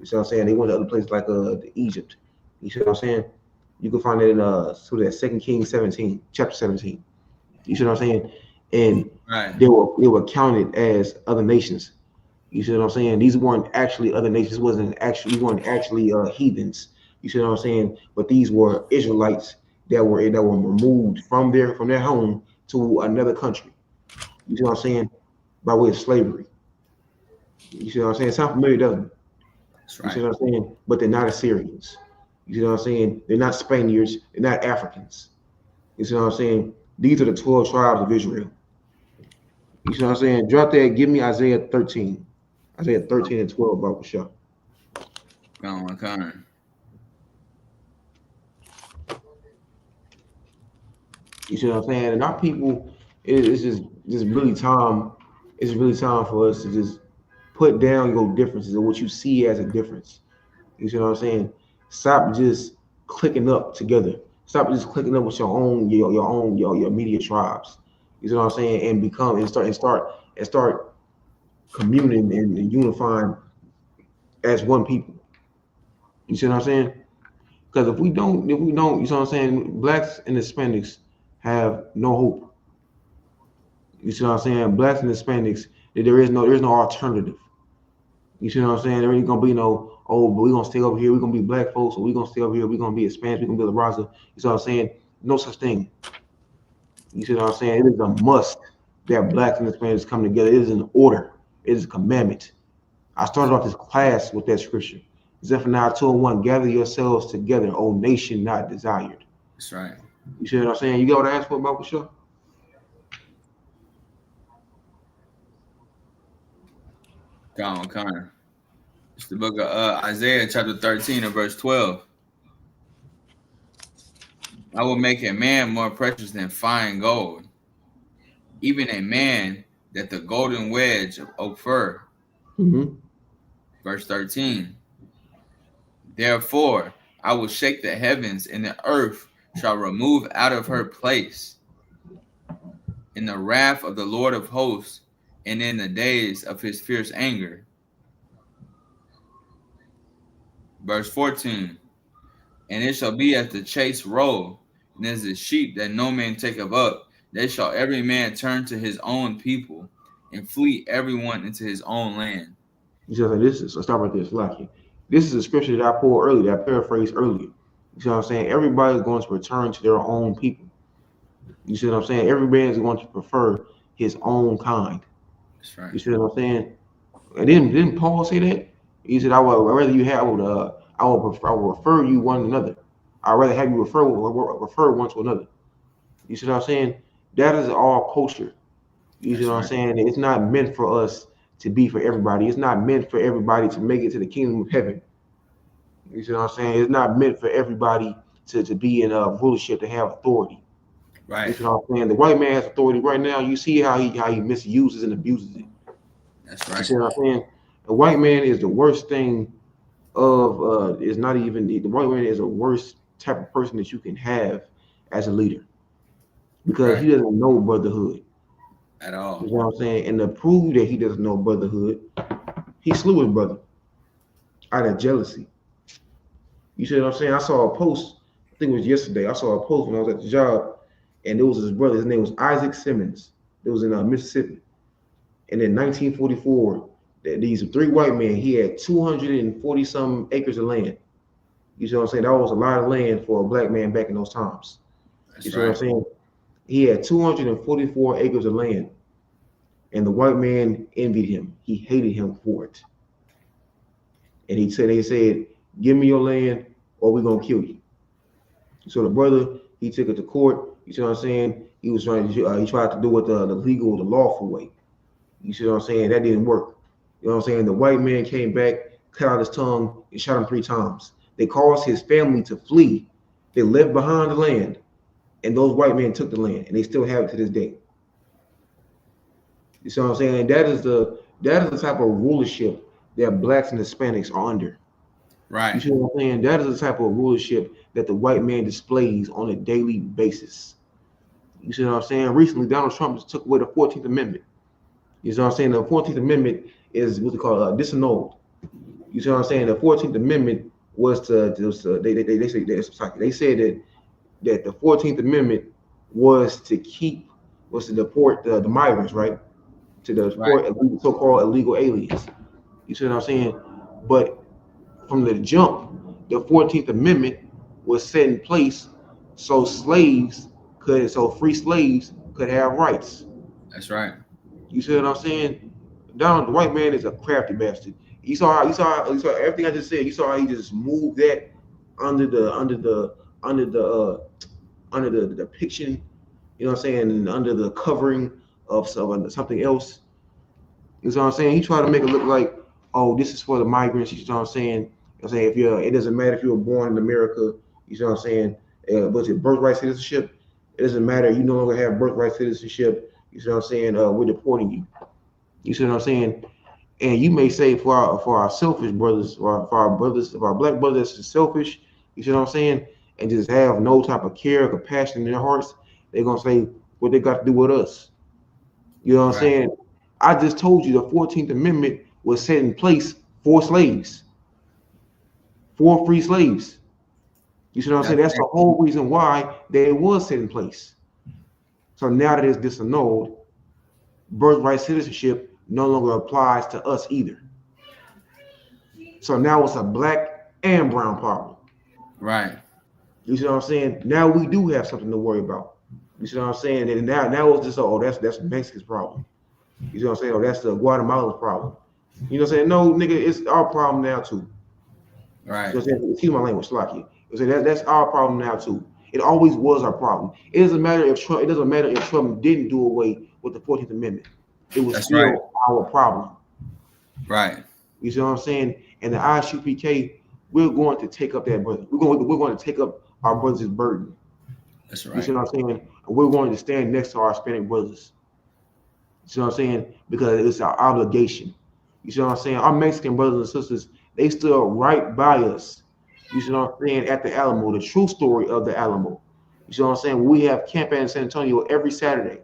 You see what I'm saying? They went to other places like Egypt. You see what I'm saying? You can find it in 2 Kings 17, chapter 17. You see what I'm saying? And Right. they were counted as other nations. You see what I'm saying? These weren't actually other nations. We weren't actually heathens. You see what I'm saying? But these were Israelites that were removed from their home to another country. You see what I'm saying? By way of slavery. You see what I'm saying? It sounds familiar, doesn't it? That's You see right. what I'm saying? But they're not Assyrians. You see what I'm saying? They're not Spaniards. They're not Africans. You see what I'm saying? These are the 12 tribes of Israel. You see what I'm saying? Drop that. Give me Isaiah 13. Isaiah 13 and 12, Bible shot. Go on, Connor. You see what I'm saying? And our people, it's just really time. It's really time for us to just put down your differences and what you see as a difference. You see what I'm saying? Stop just clicking up together. Stop just clicking up with your immediate tribes. You see what I'm saying? And start communing and unifying as one people. You see what I'm saying? Because if we don't, you see what I'm saying? Blacks and Hispanics have no hope. You see what I'm saying? Blacks and Hispanics, there is no alternative. You see what I'm saying? There ain't gonna be no, oh, but we're gonna stay over here, we're gonna be black folks, or we're gonna stay over here, we're gonna be Hispanics, we're gonna be La Raza. You see what I'm saying? No such thing. You see what I'm saying? It is a must that blacks and Hispanics come together. It is an order, it is a commandment. I started off this class with that scripture. Zephaniah 2:1, gather yourselves together, O nation not desired. That's right. You see what I'm saying? You got what I asked for about Michelle? Go on, Connor. It's the book of Isaiah, chapter 13 and verse 12. I will make a man more precious than fine gold, even a man that the golden wedge of Ophir. Mm-hmm. Verse 13. Therefore, I will shake the heavens, and the earth shall remove out of her place in the wrath of the Lord of hosts, and in the days of his fierce anger. Verse 14. And it shall be as the chase roe, and as the sheep that no man taketh up, they shall every man turn to his own people, and flee everyone into his own land. You see what I'm saying? Stop right there, Slacky. This is a scripture that I pulled earlier, that I paraphrased earlier. You see what I'm saying? Everybody's going to return to their own people. You see what I'm saying? Everybody is going to prefer his own kind. That's right. You see what I'm saying? And didn't Paul say that? He said, I would rather you have I will refer you one another. I'd rather have you refer one to another. You see what I'm saying? That is all culture. You see what I'm saying? It's not meant for us to be for everybody. It's not meant for everybody to make it to the kingdom of heaven. You see what I'm saying? It's not meant for everybody to be in rulership, to have authority. Right. You see what I'm saying? The white man has authority right now. You see how he misuses and abuses it. That's right. You see what I'm saying? The white man is the worst thing of is not even the white man is the worst type of person that you can have as a leader, because he doesn't know brotherhood at all. You know what I'm saying? And to prove that he doesn't know brotherhood, he slew his brother out of jealousy. You see what I'm saying? I saw a post, I think it was yesterday. I saw a post when I was at the job, and it was his brother. His name was Isaac Simmons. It was in Mississippi. And in 1944, these 3 white men, he had 240 some acres of land. You see what I'm saying? That was a lot of land for a black man back in those times. You see what I'm saying? He had 244 acres of land, and the white man envied him. He hated him for it. And they said, give me your land or we're gonna kill you. So the brother, he took it to court. You see what I'm saying? He was trying to, he tried to do it the legal, the lawful way. You see what I'm saying? That didn't work. You know what I'm saying? The white man came back, cut out his tongue, and shot him 3 times. They caused his family to flee. They left behind the land, and those white men took the land, and they still have it to this day. You see what I'm saying? That is the type of rulership that blacks and Hispanics are under. You Right. see what I'm saying? That is the type of rulership that the white man displays on a daily basis. You see what I'm saying? Recently, Donald Trump just took away the 14th Amendment. You see what I'm saying? The 14th Amendment is what they call disannulled. You see what I'm saying? The 14th Amendment was they said that the 14th Amendment was to deport the migrants, right? To deport so-called illegal aliens. You see what I'm saying? But from the jump, the 14th Amendment was set in place so free slaves could have rights. That's right. You see what I'm saying? Donald, the white man is a crafty bastard. You saw everything I just said. You saw how he just moved that under the depiction, you know what I'm saying, and under the covering of something else. You know what I'm saying? He tried to make it look like, oh, this is for the migrants. You know what I'm saying? You know what I'm saying, it doesn't matter if you were born in America. You know what I'm saying? But your birthright citizenship, it doesn't matter. You no longer have birthright citizenship. You see what I'm saying? We're deporting you. You see what I'm saying? And you may say for our selfish brothers, or for our brothers, if our black brothers are selfish, you see what I'm saying, and just have no type of care or compassion in their hearts, they're gonna say what they got to do with us. You know what I'm saying? I just told you the 14th Amendment was set in place for slaves, for free slaves. You see what I'm saying? That's the whole reason why they was set in place. So now that it's disannulled, birthright citizenship no longer applies to us either. So now it's a black and brown problem. Right. You see what I'm saying? Now we do have something to worry about. You see what I'm saying? And now it's just that's Mexico's problem. You see what I'm saying? Oh, that's the Guatemala's problem. You know what I'm saying? No, nigga, it's our problem now too. Right. You know what I'm saying? Excuse my language, Slocky. You know, that's our problem now too. It always was our problem. It doesn't matter if Trump didn't do away with the 14th Amendment. It was still our problem. Right. You see what I'm saying? And the ISUPK, we're going to take up that burden. We're going to take up our brothers' burden. That's right. You see what I'm saying? And we're going to stand next to our Hispanic brothers. You see what I'm saying? Because it's our obligation. You see what I'm saying? Our Mexican brothers and sisters, they stood right by us. You see what I'm saying? At the Alamo, the true story of the Alamo. You see what I'm saying? We have camp in San Antonio every Saturday.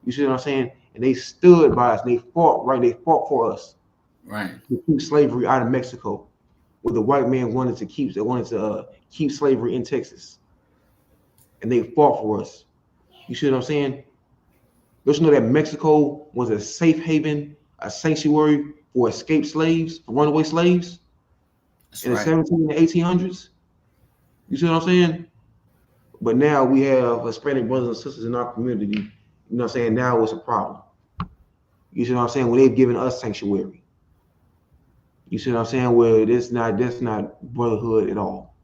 You see what I'm saying? And they stood by us. And they fought, right? They fought for us. Right. To keep slavery out of Mexico, where the white man wanted to keep slavery in Texas. And they fought for us. You see what I'm saying? Don't you know that Mexico was a safe haven, a sanctuary for escaped slaves, for runaway slaves? That's in the 17 and 1800s? You see what I'm saying? But now we have Hispanic brothers and sisters in our community. You know what I'm saying? Now it's a problem. You see what I'm saying? When they've given us sanctuary. You see what I'm saying? Well, that's not brotherhood at all.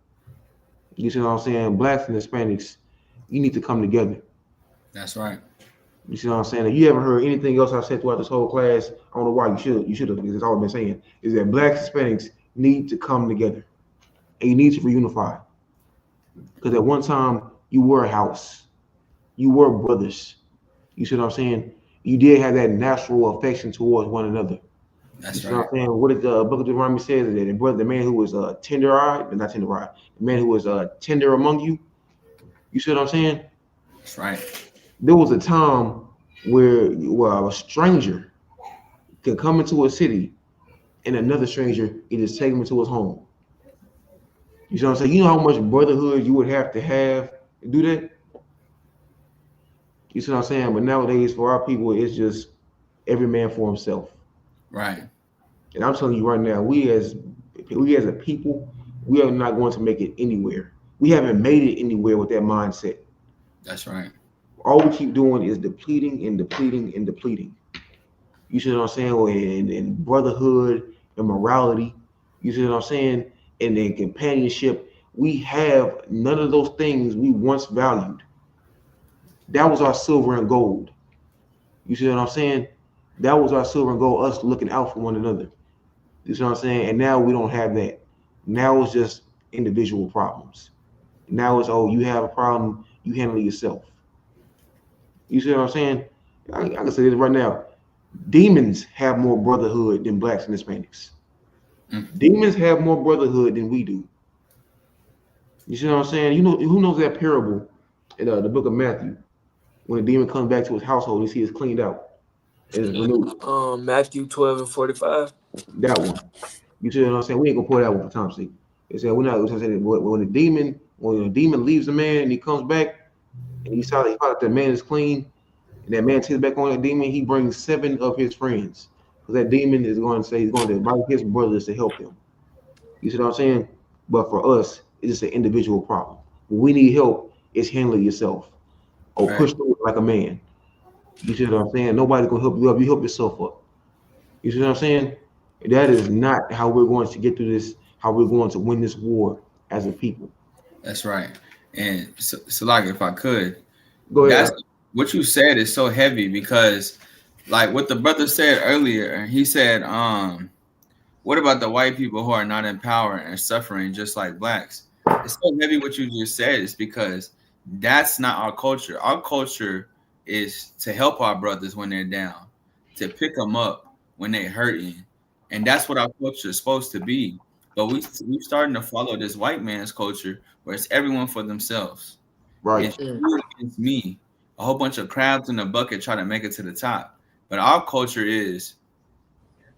You see what I'm saying? Blacks and Hispanics, you need to come together. That's right. You see what I'm saying? If you haven't heard anything else I said throughout this whole class, I don't know why you should have, because it's all I've been saying, is that blacks and Hispanics need to come together. And you need to reunify. Because at one time, you were a house. You were brothers. You see what I'm saying? You did have that natural affection towards one another. That's right. What I'm saying? What did the Book of Deuteronomy says is that the man who was tender-eyed, not tender-eyed, the man who was tender among you. You see what I'm saying? That's right. There was a time where a stranger can come into a city and another stranger can just take him into his home. You see what I'm saying? You know how much brotherhood you would have to do that? You see what I'm saying? But nowadays, for our people, it's just every man for himself. Right. And I'm telling you right now, we as a people, we are not going to make it anywhere. We haven't made it anywhere with that mindset. That's right. All we keep doing is depleting and depleting and depleting. You see what I'm saying? And brotherhood and morality. You see what I'm saying? And then companionship. We have none of those things we once valued. That was our silver and gold. You see what I'm saying? That was our silver and gold, us looking out for one another. You see what I'm saying? And now we don't have that. Now it's just individual problems. Now it's, you have a problem, you handle it yourself. You see what I'm saying? I can say this right now. Demons have more brotherhood than blacks and Hispanics. Demons have more brotherhood than we do. You see what I'm saying? You know who knows that parable in the book of Matthew when the demon comes back to his household and he is cleaned out and is renewed. Matthew 12:45. That one. You see what I'm saying? We ain't gonna pull that one for time's sake. They said we're not gonna say that when the demon leaves the man and he comes back and he saw that the man is clean and that man takes back on that demon, he brings 7 of his friends. Because that demon is going to say he's going to invite his brothers to help him. You see what I'm saying? But for us, it's just an individual problem. When we need help, it's handle it yourself. Or push through it like a man. You see what I'm saying? Nobody's gonna help you up. You help yourself up. You see what I'm saying? That is not how we're going to get through this, how we're going to win this war as a people. That's right. And so like if I could, Go ahead. that's what you said is so heavy because like what the brother said earlier, he said, what about the white people who are not in power and suffering just like blacks? It's so heavy what you just said is because that's not our culture. Our culture is to help our brothers when they're down, to pick them up when they're hurting. And that's what our culture is supposed to be. But we're starting to follow this white man's culture where it's everyone for themselves. Right. It's you against me. A whole bunch of crabs in a bucket trying to make it to the top. But our culture is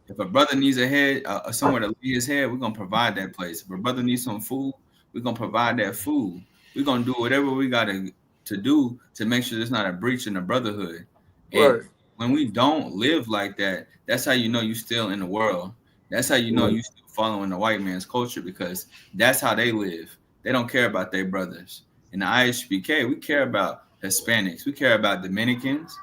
if a brother needs a head, somewhere to lay his head, we're going to provide that place. If a brother needs some food, we're going to provide that food. We're going to do whatever we got to do to make sure there's not a breach in the brotherhood. And when we don't live like that, that's how you know you're still in the world. That's how you know you're still following the white man's culture because that's how they live. They don't care about their brothers. In the IHBK, we care about Hispanics. We care about Dominicans,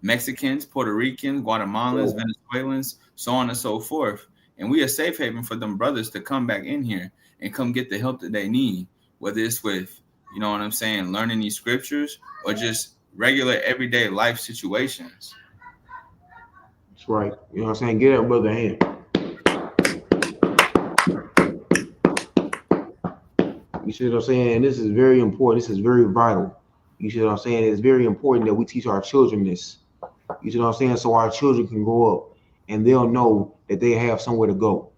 Mexicans, Puerto Ricans, Guatemalans, Venezuelans, so on and so forth. And we are safe haven for them brothers to come back in here and come get the help that they need, whether it's with, you know what I'm saying, learning these scriptures or just regular everyday life situations. That's right. You know what I'm saying? Get that brother a hand. You see what I'm saying? And this is very important. This is very vital. You see what I'm saying? It's very important that we teach our children this. You see what I'm saying? So our children can grow up and they'll know that they have somewhere to go.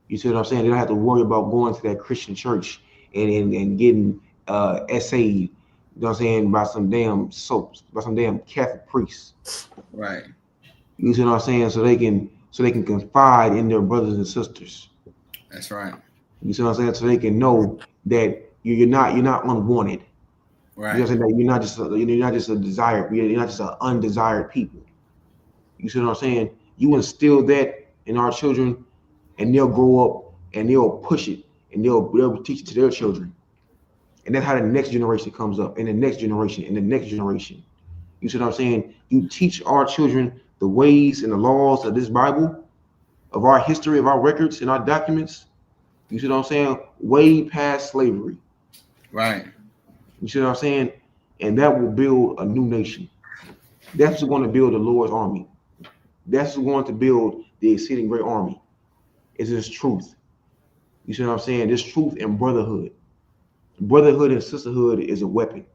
You see what I'm saying? They don't have to worry about going to that Christian church and getting essayed, you know what I'm saying, by some damn soaps, by some damn Catholic priests. Right. You see what I'm saying? So they can confide in their brothers and sisters. That's right. You see what I'm saying? So they can know that you're not unwanted. Right. You know what I'm saying? That you're not just a desired, you're not just an undesired people. You see what I'm saying? You instill that in our children, and they'll grow up and they'll push it and they'll teach it to their children. And that's how the next generation comes up, and the next generation, and the next generation. You see what I'm saying? You teach our children the ways and the laws of this Bible, of our history, of our records and our documents. You see what I'm saying? Way past slavery. Right. You see what I'm saying? And that will build a new nation. That's what's going to build the Lord's army. That's what's going to build the exceeding great army. It's this truth. You see what I'm saying? This truth and brotherhood. Brotherhood and sisterhood is a weapon.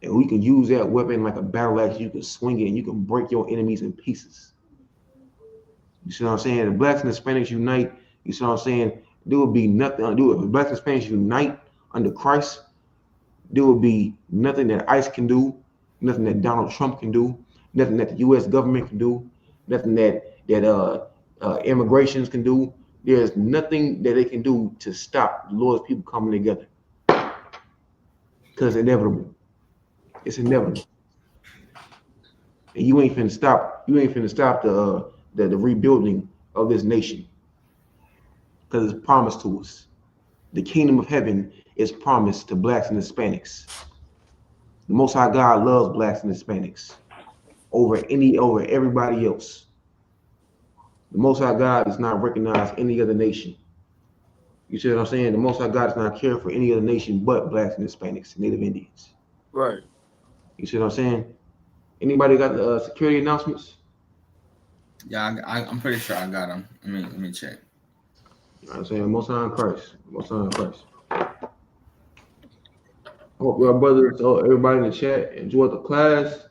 And we can use that weapon like a battle axe. You can swing it and you can break your enemies in pieces. You see what I'm saying? The blacks and the Hispanics unite. You see what I'm saying? There will be nothing undo it. If blacks and Hispanics unite under Christ, there will be nothing that ICE can do, nothing that Donald Trump can do, nothing that the U.S. government can do, nothing that immigrations can do. There's nothing that they can do to stop the Lord's people coming together. Because it's inevitable. It's inevitable. And you ain't finna stop the rebuilding of this nation. Because it's promised to us. The kingdom of heaven is promised to blacks and Hispanics. The Most High God loves blacks and Hispanics over everybody else. The Most High God does not recognize any other nation. You see what I'm saying? The Most High God does not care for any other nation but blacks and Hispanics and Native Indians. Right. You see what I'm saying? Anybody got the security announcements? Yeah, I'm pretty sure I got them. Let me check. I'm saying Most High in Christ. Most High in Christ. Hope your brothers, everybody in the chat, enjoyed the class.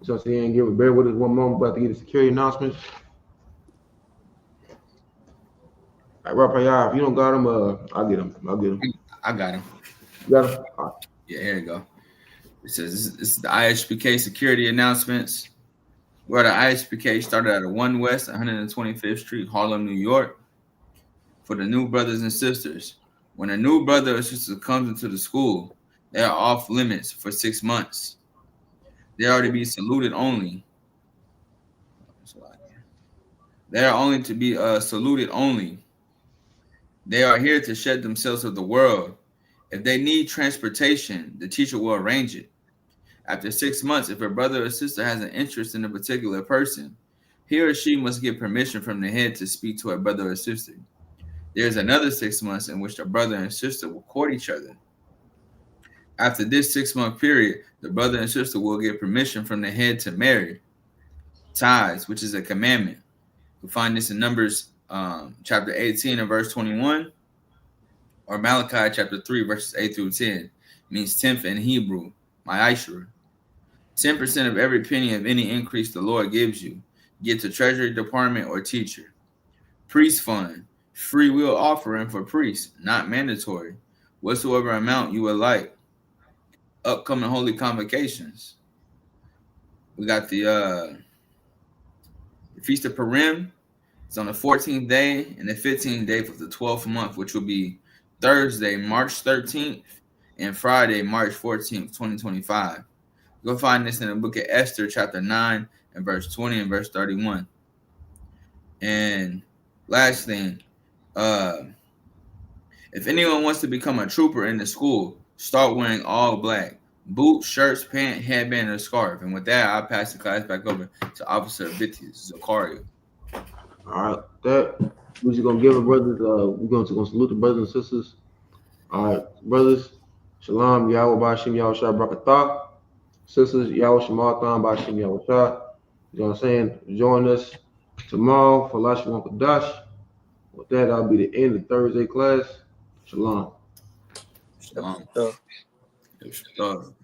So I'm saying, bear with us one moment, about to get the security announcements. All right, Raphael, if you don't got them, I'll get them. I got him. You got them? All right. Yeah, here you go. It says this is the IHPK security announcements. Where the IHPK started at 1 West 125th Street, Harlem, New York. For the new brothers and sisters, when a new brother or sister comes into the school, they are off limits for 6 months. They are to be saluted only. They are only to be saluted only. They are here to shed themselves of the world. If they need transportation, the teacher will arrange it. After 6 months, if a brother or sister has an interest in a particular person, he or she must get permission from the head to speak to a brother or sister. There is another 6 months in which the brother and sister will court each other. After this 6-month period, the brother and sister will get permission from the head to marry. Tithes, which is a commandment. You'll find this in Numbers chapter 18 and verse 21, or Malachi chapter 3 verses 8 through 10. It means tenth in Hebrew, ma'ashra. 10% of every penny of any increase the Lord gives you. Get to Treasury Department or teacher. Priest fund, free will offering for priests, not mandatory. Whatsoever amount you would like. Upcoming holy convocations. We got the Feast of Purim. It's on the 14th day and the 15th day for the 12th month, which will be Thursday, March 13th, and Friday, March 14th, 2025. You'll find this in the book of Esther, chapter 9, and verse 20 and verse 31. And last thing, if anyone wants to become a trooper in the school, start wearing all black. Boots, shirts, pants, headband, or scarf. And with that, I'll pass the class back over to Officer Vitius Zakaria. All right, that we're just gonna give our brothers. We're going to salute the brothers and sisters. All right, brothers, Shalom, Yahweh Bashim Yahweh Shah Brakatah. Sisters, Yahweh Shematham Bashim Yahweh Shah. You know what I'm saying? Join us tomorrow for Lashwan Kadash. With that, that'll be the end of Thursday class. Shalom. Shalom. Shalom.